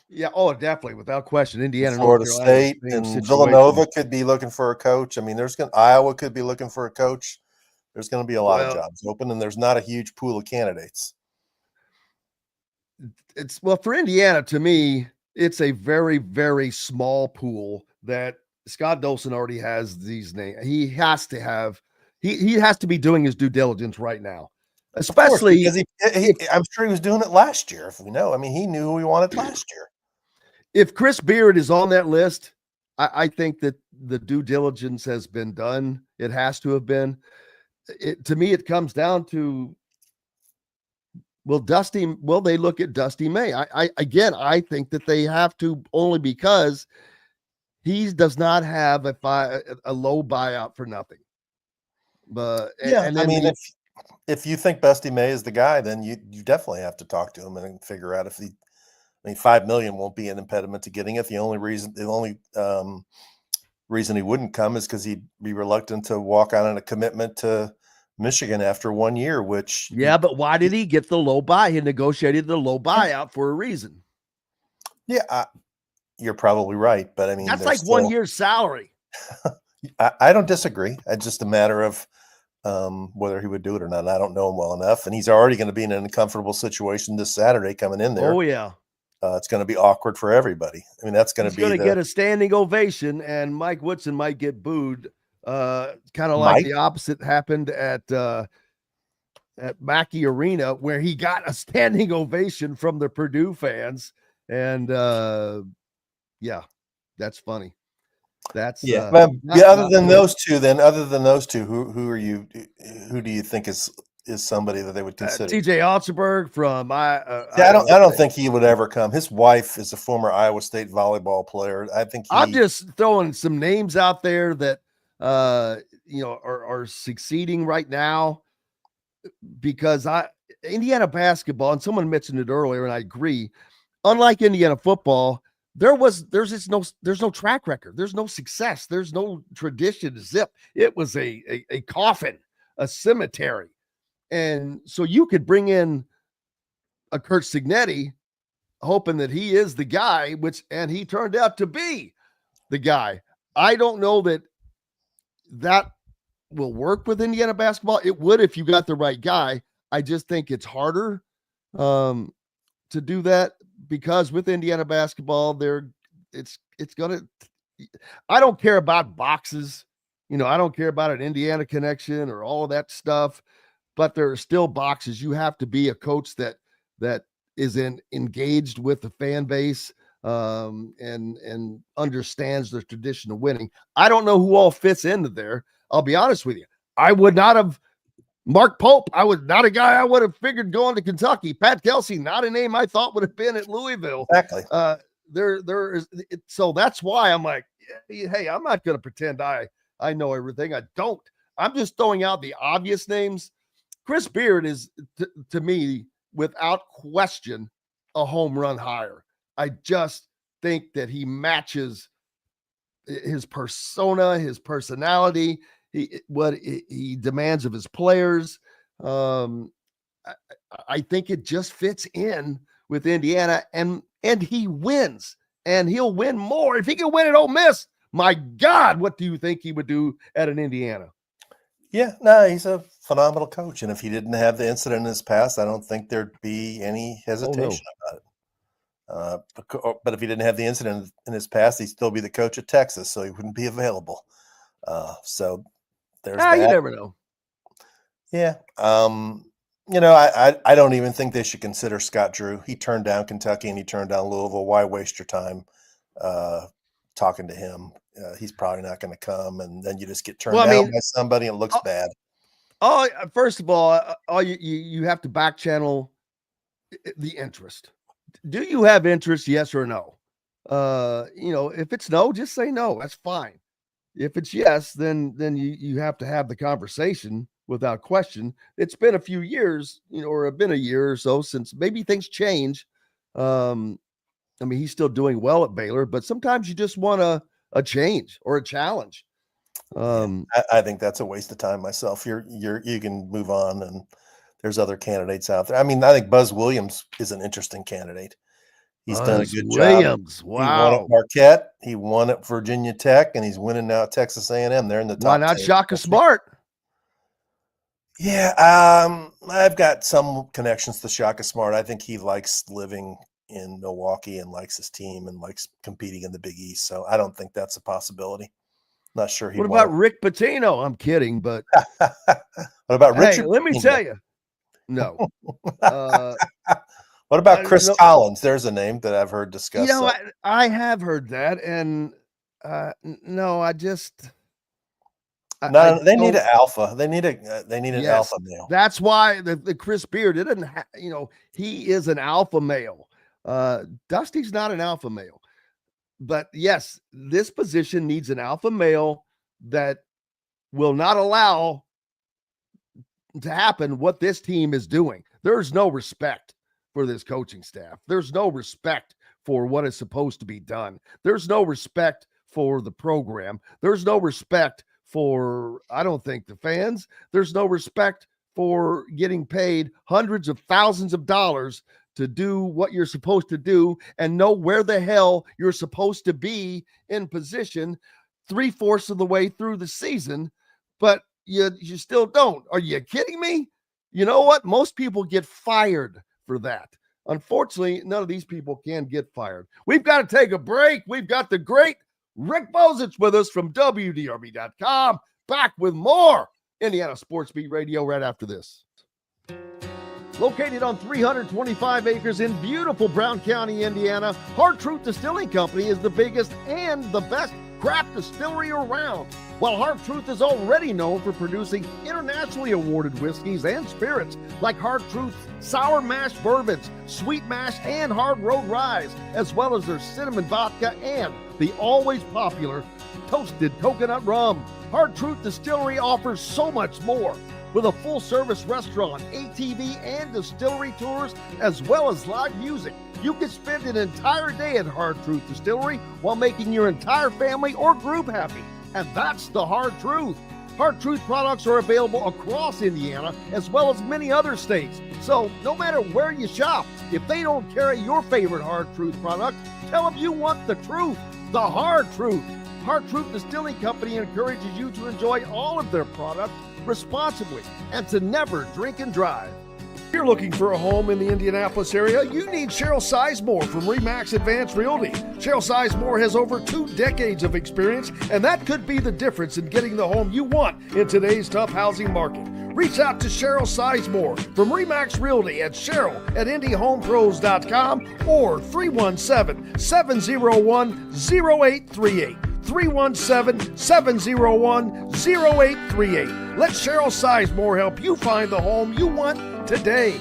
Yeah, definitely, without question. Indiana, Florida North Carolina, State, and Villanova could be looking for a coach. I mean, Iowa could be looking for a coach. There's going to be a lot of jobs open, and there's not a huge pool of candidates. For Indiana, to me, it's a very, very small pool that Scott Dolson already has these names. He has to have. He has to be doing his due diligence right now. Especially because I'm sure he was doing it last year. If we know, I mean, he knew who he wanted last year. If Chris Beard is on that list, I think that the due diligence has been done. It has to have been. To me, it comes down to, will they look at Dusty May? I think that they have to, only because he does not have a low buyout for nothing. But if you think Dusty May is the guy, then you definitely have to talk to him and figure out if I mean, $5 million won't be an impediment to getting it. The only reason he wouldn't come is because he'd be reluctant to walk on a commitment to Michigan after 1 year, which but why did he get the low buy? He negotiated the low buyout for a reason. Yeah, you're probably right, but I mean, that's like 1 year's salary. I don't disagree. It's just a matter of whether he would do it or not. And I don't know him well enough, and he's already going to be in an uncomfortable situation this Saturday coming in there. Oh yeah, it's going to be awkward for everybody. I mean, that's going to be going to get a standing ovation, and Mike Woodson might get booed. Kind of like the opposite happened at Mackey Arena, where he got a standing ovation from the Purdue fans. And yeah, that's funny. That's other than those two, who do you think is somebody that they would consider? TJ Otzelberg from I don't think he would ever come. His wife is a former Iowa State volleyball player. I think I'm just throwing some names out there that are succeeding right now, because Indiana basketball, and someone mentioned it earlier, and I agree. Unlike Indiana football, there's no track record. There's no success. There's no tradition to zip. It was a coffin, a cemetery. And so you could bring in a Kurt Signetti, hoping that he is the guy, and he turned out to be the guy. I don't know that will work with Indiana basketball. It would if you got the right guy. I just think it's harder to do that, because with Indiana basketball, it's gonna. I don't care about boxes, I don't care about an Indiana connection or all of that stuff, but there are still boxes. You have to be a coach that is engaged with the fan base and understands the tradition of winning. I don't know who all fits into there. I'll be honest with you. I would not have Mark Pope. Not a guy I would have figured going to Kentucky. Pat Kelsey, not a name I thought would have been at Louisville. Exactly. There is. So that's why I'm like, hey, I'm not going to pretend I know everything. I don't. I'm just throwing out the obvious names. Chris Beard is, to me, without question, a home run hire. I just think that he matches his persona, his personality, what he demands of his players. I think it just fits in with Indiana, and he wins, and he'll win more. If he can win at Ole Miss, my God, what do you think he would do at an Indiana? Yeah, no, he's a phenomenal coach. And if he didn't have the incident in his past, I don't think there'd be any hesitation about it. But if he didn't have the incident in his past, he'd still be the coach at Texas, so he wouldn't be available. So there's that. You never know. Yeah. I don't even think they should consider Scott Drew. He turned down Kentucky and he turned down Louisville. Why waste your time talking to him? He's probably not going to come, and then you just get turned down by somebody and it looks bad. Oh, first of all, you have to back channel the interest. Do you have interest? Yes or no? If it's no, just say no. That's fine. If it's yes, then you have to have the conversation without question. It's been a few years, or been a year or so since maybe things change. He's still doing well at Baylor, but sometimes you just want a change or a challenge. I think that's a waste of time myself. You can move on, and there's other candidates out there. I think Buzz Williams is an interesting candidate. He's done a good job. Wow. He won at Marquette. He won at Virginia Tech, and he's winning now at Texas A&M. They're in the top. Why not 10. Shaka Smart? Yeah, I've got some connections to Shaka Smart. I think he likes living in Milwaukee and likes his team and likes competing in the Big East. So I don't think that's a possibility. Not sure he. What about Rick Pitino? I'm kidding, but what about Richard? Let me tell you. No. What about Chris Collins? There's a name that I've heard discussed. I have heard that, and no, I just. They need an alpha. They need an alpha male. That's why the Chris Beard, it doesn't. He is an alpha male. Dusty's not an alpha male, but yes, this position needs an alpha male that will not allow to happen what this team is doing. There's no respect for this coaching staff. There's no respect for what is supposed to be done. There's no respect for the program. There's no respect for, I don't think, the fans. There's no respect for getting paid hundreds of thousands of dollars to do what you're supposed to do and know where the hell you're supposed to be in position 3/4 of the way through the season, but you still don't. Are you kidding me? You know what? Most people get fired for that. Unfortunately, none of these people can get fired. We've got to take a break. We've got the great Rick Bozich with us from WDRB.com. Back with more Indiana Sports Beat Radio right after this. Located on 325 acres in beautiful Brown County, Indiana, Hard Truth Distilling Company is the biggest and the best craft distillery around. While Hard Truth is already known for producing internationally awarded whiskeys and spirits like Hard Truth's sour mash bourbons, sweet mash, and hard road ryes, as well as their cinnamon vodka and the always popular toasted coconut rum. Hard Truth Distillery offers so much more. With a full-service restaurant, ATV, and distillery tours, as well as live music, you can spend an entire day at Hard Truth Distillery while making your entire family or group happy. And that's the Hard Truth. Hard Truth products are available across Indiana, as well as many other states. So no matter where you shop, if they don't carry your favorite Hard Truth product, tell them you want the truth, the Hard Truth. Hard Truth Distilling Company encourages you to enjoy all of their products responsibly and to never drink and drive. If you're looking for a home in the Indianapolis area, you need Cheryl Sizemore from RE/MAX Advanced Realty. Cheryl Sizemore has over 2 decades of experience, and that could be the difference in getting the home you want in today's tough housing market. Reach out to Cheryl Sizemore from RE/MAX Realty at cheryl@indyhomepros.com or 317-701-0838. 317-701-0838. Let Cheryl Sizemore help you find the home you want today.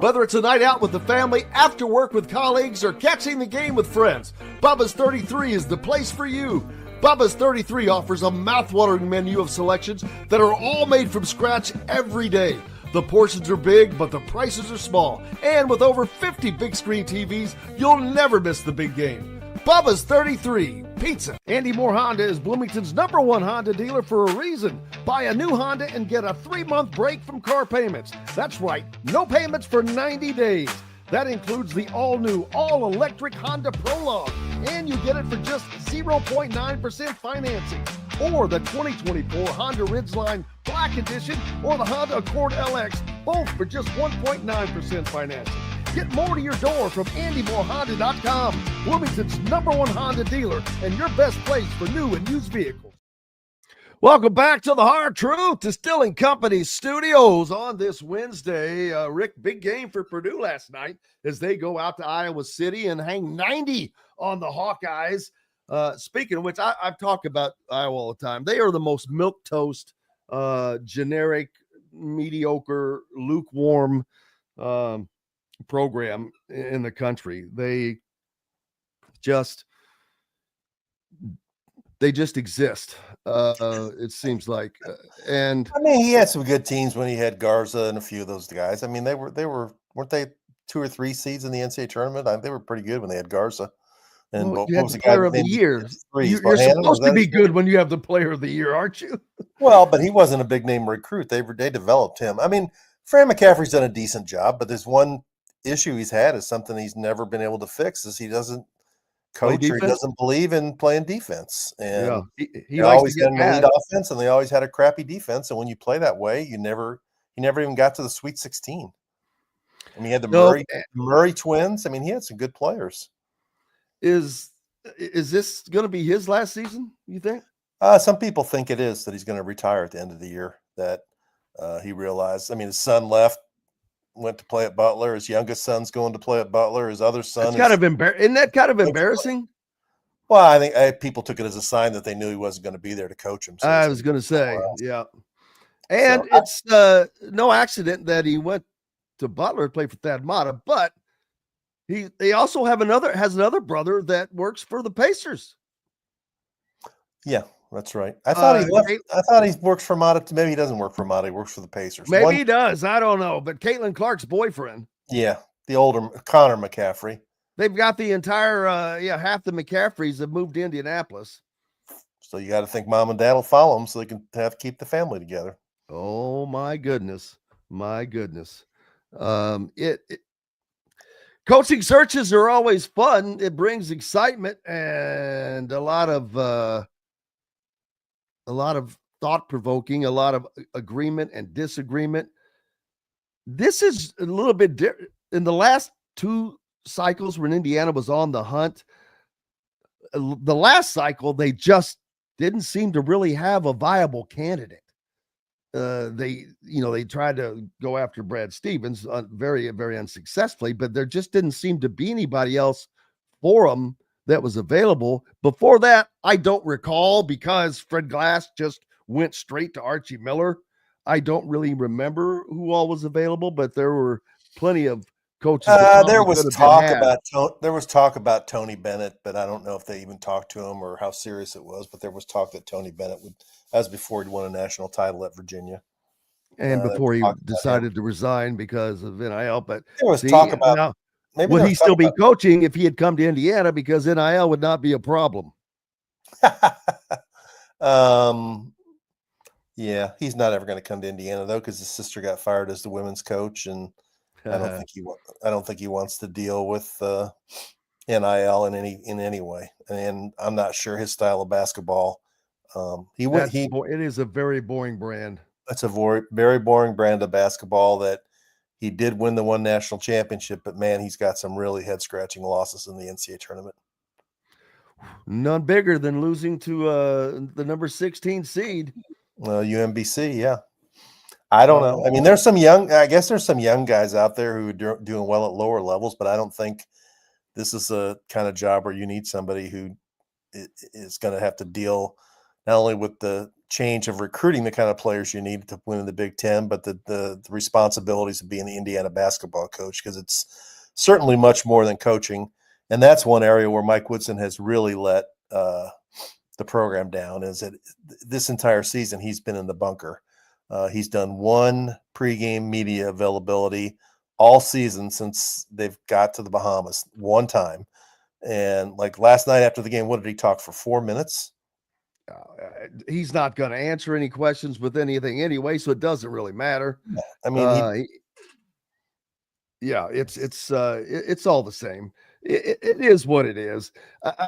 Whether it's a night out with the family, after work with colleagues, or catching the game with friends, Bubba's 33 is the place for you. Bubba's 33 offers a mouthwatering menu of selections that are all made from scratch every day. The portions are big, but the prices are small. And with over 50 big screen TVs, you'll never miss the big game. Bubba's 33 Pizza. Andy Moore Honda is Bloomington's #1 Honda dealer for a reason. Buy a new Honda and get a 3-month break from car payments. That's right, no payments for 90 days. That includes the all-new, all-electric Honda Prologue, and you get it for just 0.9% financing. Or the 2024 Honda Ridgeline Black Edition or the Honda Accord LX, both for just 1.9% financing. Get more to your door from AndyMooreHonda.com, Bloomington's #1 Honda dealer and your best place for new and used vehicles. Welcome back to the Hard Truth Distilling Company studios on this Wednesday. Rick, big game for Purdue last night as they go out to Iowa City and hang 90 on the Hawkeyes. Speaking of which, I've talked about Iowa all the time. They are the most milquetoast, generic, mediocre, lukewarm program in the country. They just exist. It seems like, and I mean, he had some good teams when he had Garza and a few of those guys. I mean, weren't they 2 or 3 seeds in the NCAA tournament? They were pretty good when they had Garza. And well, what you had was the the guy player of the year. You're supposed to be good when you have the player of the year, aren't you? Well, but he wasn't a big name recruit. They developed him. I mean, Fran McCaffrey's done a decent job, but there's one issue he's had is something he's never been able to fix is he doesn't coach or he doesn't believe in playing defense. And yeah, he always got an elite offense and they always had a crappy defense. And when you play that way, he never even got to the Sweet 16. I mean, he had the Murray twins. I mean, he had some good players. Is this going to be his last season, you think? Some people think it is, that he's going to retire at the end of the year, that he realized. I mean, his son went to play at Butler. His youngest son's going to play at Butler. His other son isn't that kind of embarrassing? Well, I think people took it as a sign that they knew he wasn't going to be there to coach him. So I was going to say, yeah. And it's no accident that he went to Butler to play for Thad Matta, but he also has another brother that works for the Pacers. Yeah, that's right. I thought he works for Matta. Maybe he doesn't work for Matta. He works for the Pacers. Maybe he does. I don't know. But Caitlin Clark's boyfriend. Yeah, The older Connor McCaffrey. They've got the entire, half the McCaffreys have moved to Indianapolis. So you got to think mom and dad will follow them so they can keep the family together. Oh my goodness. My goodness. Coaching searches are always fun. It brings excitement and a lot of thought provoking, a lot of agreement and disagreement. This is a little bit different. In the last 2 cycles when Indiana was on the hunt, the last cycle, they just didn't seem to really have a viable candidate. They tried to go after Brad Stevens very, very unsuccessfully, but there just didn't seem to be anybody else for them that was available. Before that, I don't recall, because Fred Glass just went straight to Archie Miller. I don't really remember who all was available, but there were plenty of coaches. There was talk about Tony Bennett, but I don't know if they even talked to him or how serious it was. But there was talk that Tony Bennett would. That was before he'd won a national title at Virginia, and before he decided to resign because of NIL. But there was talk about now, would he still be coaching if he had come to Indiana, because NIL would not be a problem? Yeah, he's not ever going to come to Indiana though, because his sister got fired as the women's coach, and I don't think he wants to deal with NIL in any way. And I'm not sure his style of basketball. It is a very boring brand. It's a very boring brand of basketball. That he did win the one national championship, but man, he's got some really head scratching losses in the NCAA tournament. None bigger than losing to the number 16 seed. UMBC, yeah. I don't know. I mean, there's some young guys out there who are doing well at lower levels, but I don't think this is a kind of job where you need somebody who is going to have to deal not only with the change of recruiting the kind of players you need to win in the Big Ten, but the responsibilities of being the Indiana basketball coach, because it's certainly much more than coaching. And that's one area where Mike Woodson has really let the program down, is that this entire season he's been in the bunker. He's done one pregame media availability all season since they've got to the Bahamas, one time. And like last night after the game, what did he talk for 4 minutes? He's not going to answer any questions with anything anyway, so it doesn't really matter. I mean, it's all the same. It is what it is.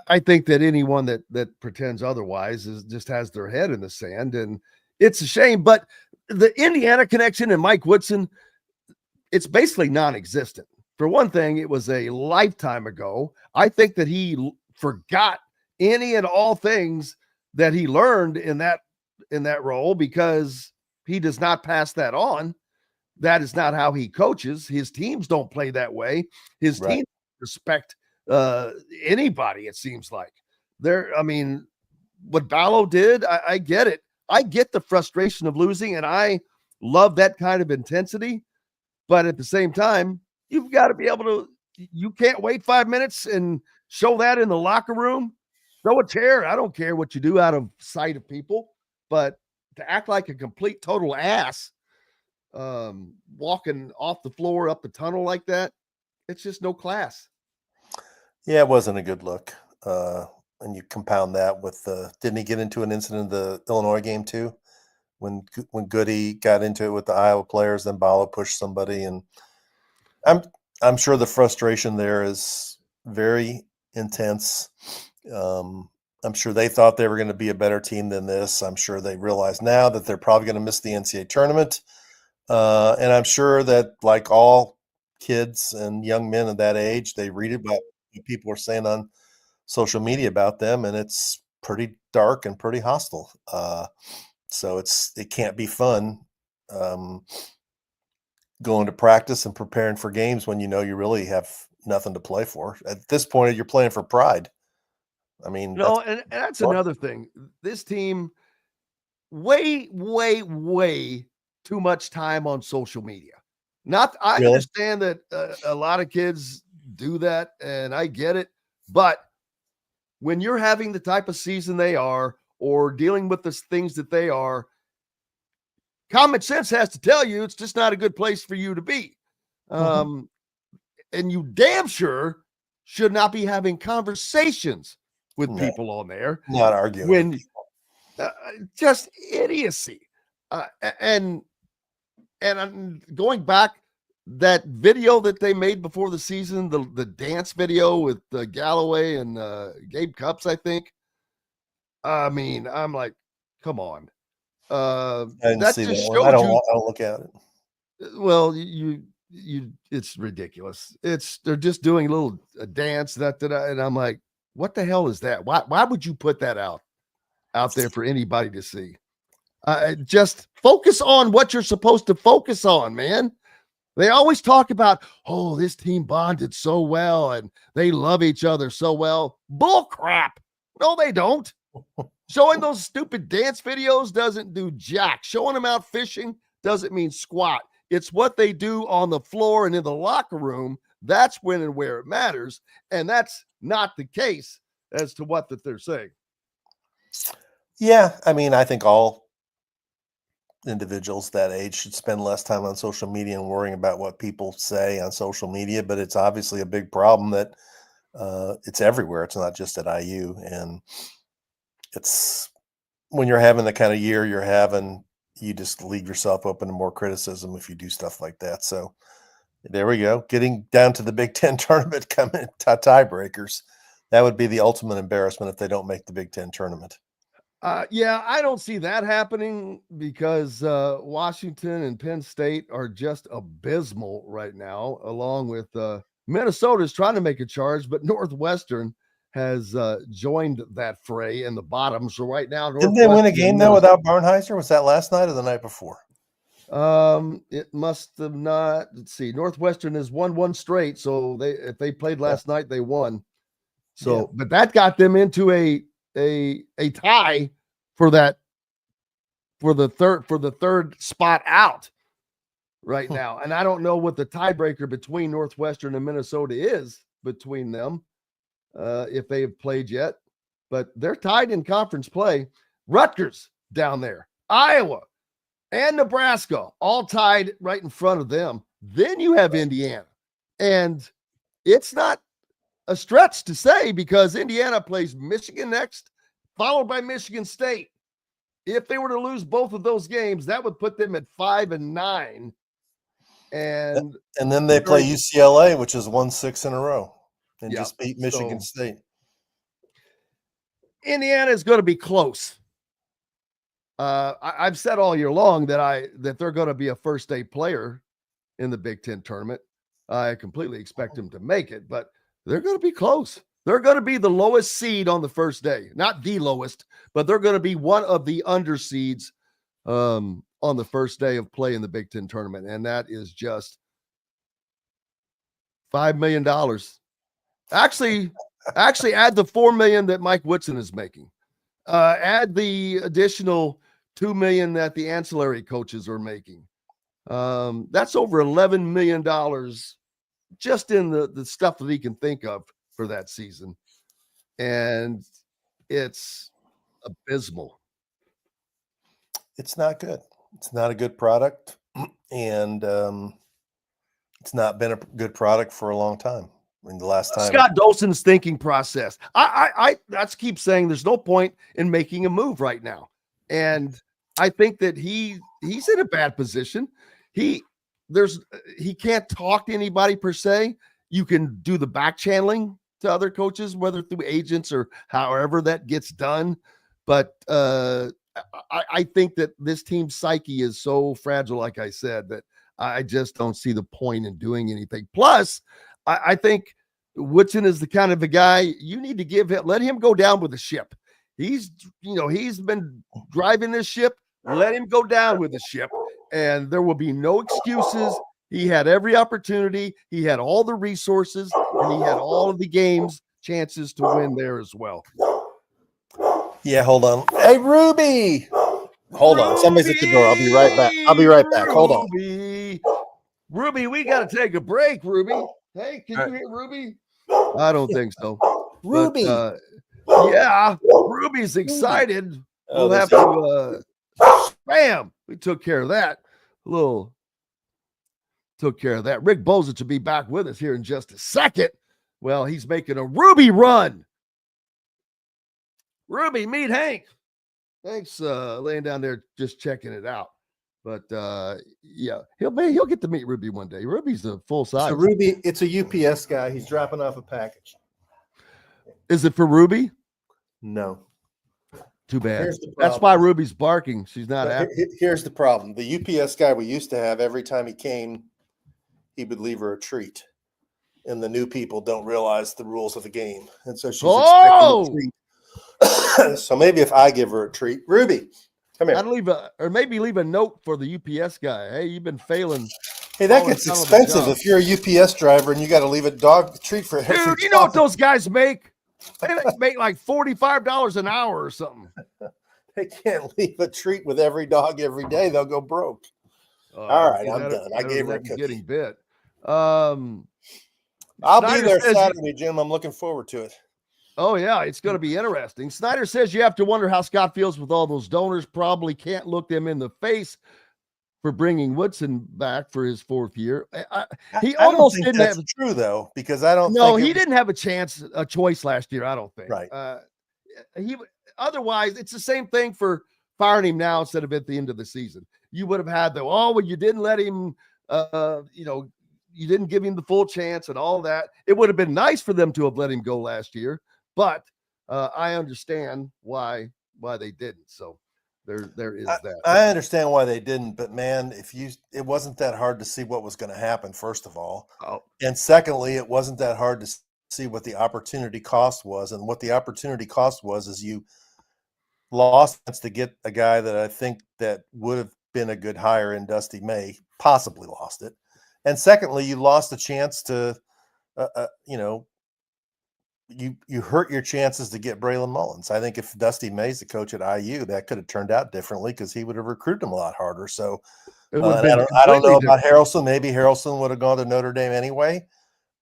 I think that anyone that pretends otherwise just has their head in the sand, and it's a shame. But the Indiana connection and Mike Woodson, it's basically non-existent. For one thing, it was a lifetime ago. I think that he forgot any and all things that he learned in that role, because he does not pass that on. That is not how he coaches. His teams don't play that way. His teams respect anybody, it seems like. What Ballo did, I get it. I get the frustration of losing, and I love that kind of intensity. But at the same time, you've got to be able to, you can't wait 5 minutes and show that in the locker room. Throw a chair. I don't care what you do out of sight of people, but to act like a complete total ass, walking off the floor up the tunnel like that, it's just no class. Yeah, it wasn't a good look. And you compound that with didn't he get into an incident in the Illinois game too? When Goody got into it with the Iowa players, then Ballo pushed somebody, and I'm sure the frustration there is very intense. I'm sure they thought they were going to be a better team than this. I'm sure they realize now that they're probably going to miss the NCAA tournament. And I'm sure that, like all kids and young men at that age, they read about what people are saying on social media about them, and it's pretty dark and pretty hostile. So it can't be fun going to practice and preparing for games when you know you really have nothing to play for. At this point, you're playing for pride. I mean, that's another thing. This team, way too much time on social media. I understand that a lot of kids do that, and I get it. But when you're having the type of season they are, or dealing with the things that they are, common sense has to tell you it's just not a good place for you to be. and you damn sure should not be having conversations with people on there. Not arguing. When just idiocy. And I'm going back, that video that they made before the season, the dance video with Galloway and Gabe Cupps, I think. I mean, I'm like, come on. I didn't That see just that showed one. I you. don't look at it. Well, you it's ridiculous. They're just doing a little dance and I'm like, what the hell is that? Why would you put that out there for anybody to see? Just focus on what you're supposed to focus on, man. They always talk about, oh, this team bonded so well and they love each other so well. Bull crap. No, they don't. Showing those stupid dance videos doesn't do jack. Showing them out fishing doesn't mean squat. It's what they do on the floor and in the locker room. That's when and where it matters. And that's not the case as to what that they're saying. Yeah, I mean, I think all individuals that age should spend less time on social media and worrying about what people say on social media, but it's obviously a big problem that it's everywhere. It's not just at IU. And it's when you're having the kind of year you're having, you just leave yourself open to more criticism if you do stuff like that. So there we go. Getting down to the Big Ten tournament, coming tiebreakers. That would be the ultimate embarrassment if they don't make the Big Ten tournament. Yeah, I don't see that happening because Washington and Penn State are just abysmal right now, along with Minnesota's trying to make a charge, but Northwestern has joined that fray in the bottom. So right now, didn't they win a game though without Barnheiser? Was that last night or the night before? It must have not. Let's see. Northwestern has won one straight, so if they played last night, they won. So, but that got them into a tie for the third spot out right now. And I don't know what the tiebreaker between Northwestern and Minnesota is between them, if they have played yet, but they're tied in conference play. Rutgers down there, Iowa and Nebraska all tied right in front of them. Then you have Indiana, and it's not a stretch to say because Indiana plays Michigan next, followed by Michigan State. If they were to lose both of those games, that would put them at 5-9. And then they play UCLA, which has won 6 in a row and just beat Michigan State. Indiana is going to be close. I've said all year long that they're going to be a first-day player in the Big Ten tournament. I completely expect them to make it, but they're going to be close. They're going to be the lowest seed on the first day. Not the lowest, but they're going to be one of the under seeds on the first day of play in the Big Ten tournament. And that is just $5 million. Actually add the $4 million that Mike Woodson is making. Add the additional $2 million that the ancillary coaches are making. That's over $11 million just in the stuff that he can think of for that season. And it's abysmal. It's not good. It's not a good product. And it's not been a good product for a long time. I mean, the last time Scott Dolson's thinking process. I keep saying there's no point in making a move right now. And I think that he's in a bad position. He can't talk to anybody per se. You can do the back channeling to other coaches, whether through agents or however that gets done. But I think that this team's psyche is so fragile, like I said, that I just don't see the point in doing anything. Plus, I think Woodson is the kind of a guy you need to let him go down with the ship. He's been driving this ship. Let him go down with the ship, and there will be no excuses. He had every opportunity. He had all the resources, and he had all of the chances to win there as well. Yeah, hold on. Hey, Ruby. Hold on. Somebody's at the door. I'll be right back. Hold on. Ruby, we got to take a break, Ruby. Hey, can you hear Ruby? I don't think so. Ruby. But, yeah, Ruby's excited. We'll have to bam. We took care of that. A little took care of that. Rick Bozich will be back with us here in just a second. Well, he's making a Ruby run. Ruby, meet Hank. Thanks, laying down there just checking it out. But yeah, he'll get to meet Ruby one day. Ruby's a full size. So Ruby, it's a UPS guy. He's dropping off a package. Is it for Ruby? No. Too bad. That's why Ruby's barking. She's not happy. Here's the problem. The UPS guy we used to have, every time he came, he would leave her a treat. And the new people don't realize the rules of the game. And so she's expecting a treat. So maybe if I give her a treat, Ruby, come here. I'd maybe leave a note for the UPS guy. Hey, you've been failing. Hey, that gets expensive if you're a UPS driver and you got to leave a dog treat for every Dude, you know what those guys make? They make like $45 an hour or something. They can't leave a treat with every dog every day. They'll go broke. All right, I'm done. I gave her a cookie. Getting bit. I'll be there Saturday, Jim. I'm looking forward to it. Oh, yeah, it's going to be interesting. Snyder says you have to wonder how Scott feels with all those donors. Probably can't look them in the face for bringing Woodson back for his 4th year. He almost didn't have true though, because I don't. No, he didn't have a choice last year. I don't think. Right. Otherwise, it's the same thing for firing him now instead of at the end of the season. You would have had well, you didn't let him. You didn't give him the full chance and all that. It would have been nice for them to have let him go last year, but I understand why they didn't. So there is that. I understand why they didn't, but man, it wasn't that hard to see what was going to happen, first of all. And secondly, it wasn't that hard to see what the opportunity cost was. And what the opportunity cost was is you lost to get a guy that I think that would have been a good hire in Dusty May, possibly lost it. And secondly, you lost a chance to, you hurt your chances to get Braylon Mullins. I think if Dusty May's the coach at IU, that could have turned out differently because he would have recruited him a lot harder. So I don't know about Harrelson. Maybe Harrelson would have gone to Notre Dame anyway.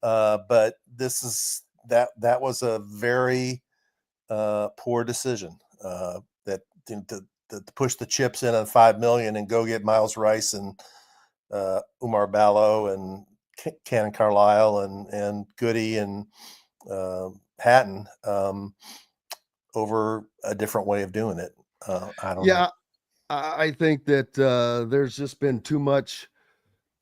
But that was a very poor decision that to push the chips in on $5 million and go get Miles Rice and Umar Ballo and Cannon Carlisle and Goody and Hatton over a different way of doing it. I don't know. I think that there's just been too much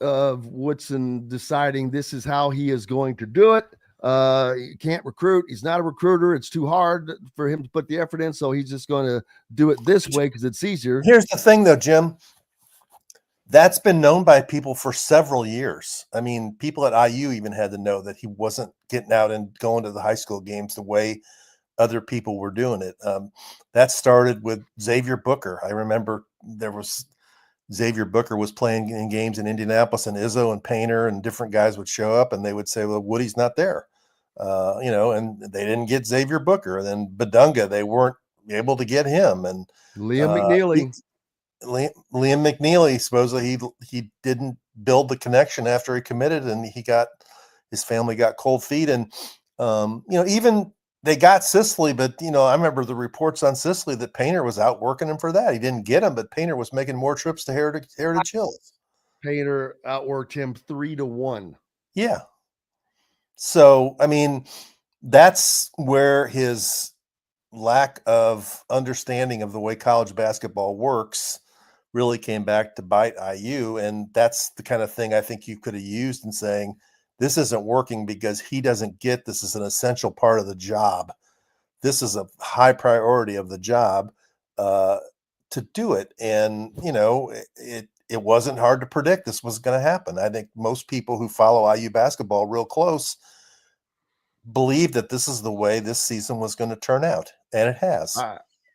of Woodson deciding this is how he is going to do it. He can't recruit. He's not a recruiter. It's too hard for him to put the effort in. So he's just going to do it this way because it's easier. Here's the thing though, Jim. That's been known by people for several years. I mean, people at IU even had to know that he wasn't getting out and going to the high school games the way other people were doing it. That started with Xavier Booker. I remember Xavier Booker was playing in games in Indianapolis, and Izzo and Painter and different guys would show up and they would say, well, Woody's not there. And they didn't get Xavier Booker. And then Badunga, they weren't able to get him. And Liam McNeely. Liam McNeely, supposedly he didn't build the connection after he committed, and his family got cold feet. And even they got Sicily, but I remember the reports on Sicily that Painter was out working him for that. He didn't get him, but Painter was making more trips to Heritage Hills. Painter outworked him 3-1. Yeah. So I mean, that's where his lack of understanding of the way college basketball works really came back to bite IU. And that's the kind of thing I think you could have used in saying, this isn't working because he doesn't get this is an essential part of the job. This is a high priority of the job to do it. And, it wasn't hard to predict this was going to happen. I think most people who follow IU basketball real close believe that this is the way this season was going to turn out. And it has.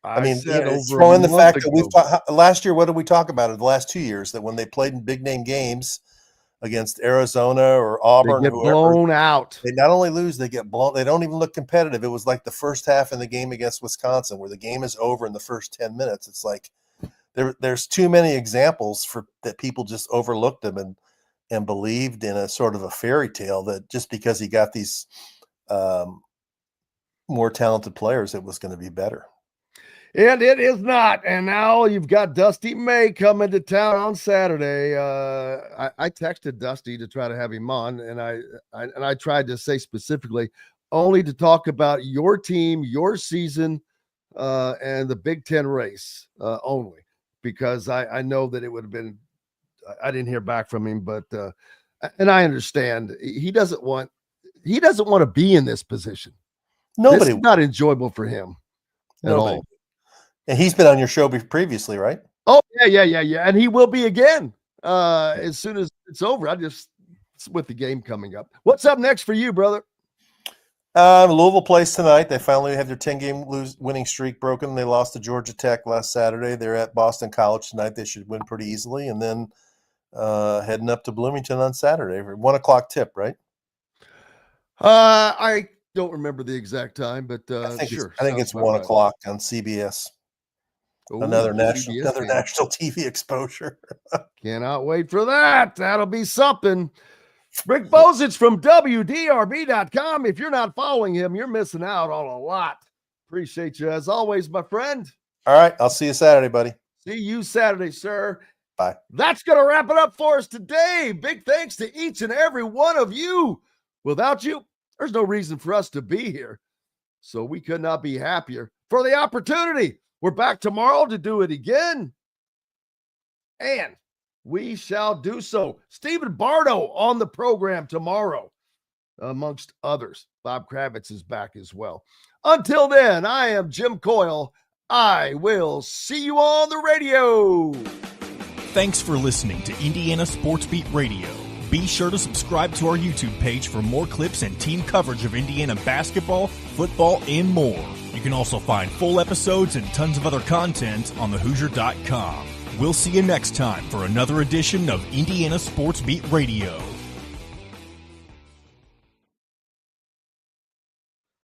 Throw in the fact that last year, what did we talk about in the last 2 years? That when they played in big name games against Arizona or Auburn, they get blown out. They not only lose, they get blown. They don't even look competitive. It was like the first half in the game against Wisconsin, where the game is over in the first 10 minutes. It's like there's too many examples that people just overlooked them and believed in a sort of a fairy tale that just because he got these more talented players, it was going to be better. And it is not. And now you've got Dusty May coming to town on Saturday. I texted Dusty to try to have him on, and I tried to say specifically only to talk about your team, your season, and the Big Ten race only, because I know that it would have been. I didn't hear back from him, but and I understand he doesn't want to be in this position. Nobody. It's not enjoyable for him at all. And he's been on your show previously, right? Oh, yeah. And he will be again as soon as it's over. It's with the game coming up. What's up next for you, brother? Louisville plays tonight. They finally have their 10-game winning streak broken. They lost to Georgia Tech last Saturday. They're at Boston College tonight. They should win pretty easily. And then heading up to Bloomington on Saturday. 1 o'clock tip, right? I don't remember the exact time, but I think sure. I think it's 1 o'clock on CBS. Ooh, another CBS national TV exposure. Cannot wait for that. That'll be something. Rick Bozich from WDRB.com. If you're not following him, you're missing out on a lot. Appreciate you as always, my friend. All right. I'll see you Saturday, buddy. See you Saturday, sir. Bye. That's going to wrap it up for us today. Big thanks to each and every one of you. Without you, there's no reason for us to be here. So we could not be happier for the opportunity. We're back tomorrow to do it again. And we shall do so. Stephen Bardo on the program tomorrow, amongst others. Bob Kravitz is back as well. Until then, I am Jim Coyle. I will see you on the radio. Thanks for listening to Indiana Sports Beat Radio. Be sure to subscribe to our YouTube page for more clips and team coverage of Indiana basketball, football, and more. You can also find full episodes and tons of other content on thehoosier.com. We'll see you next time for another edition of Indiana Sports Beat Radio.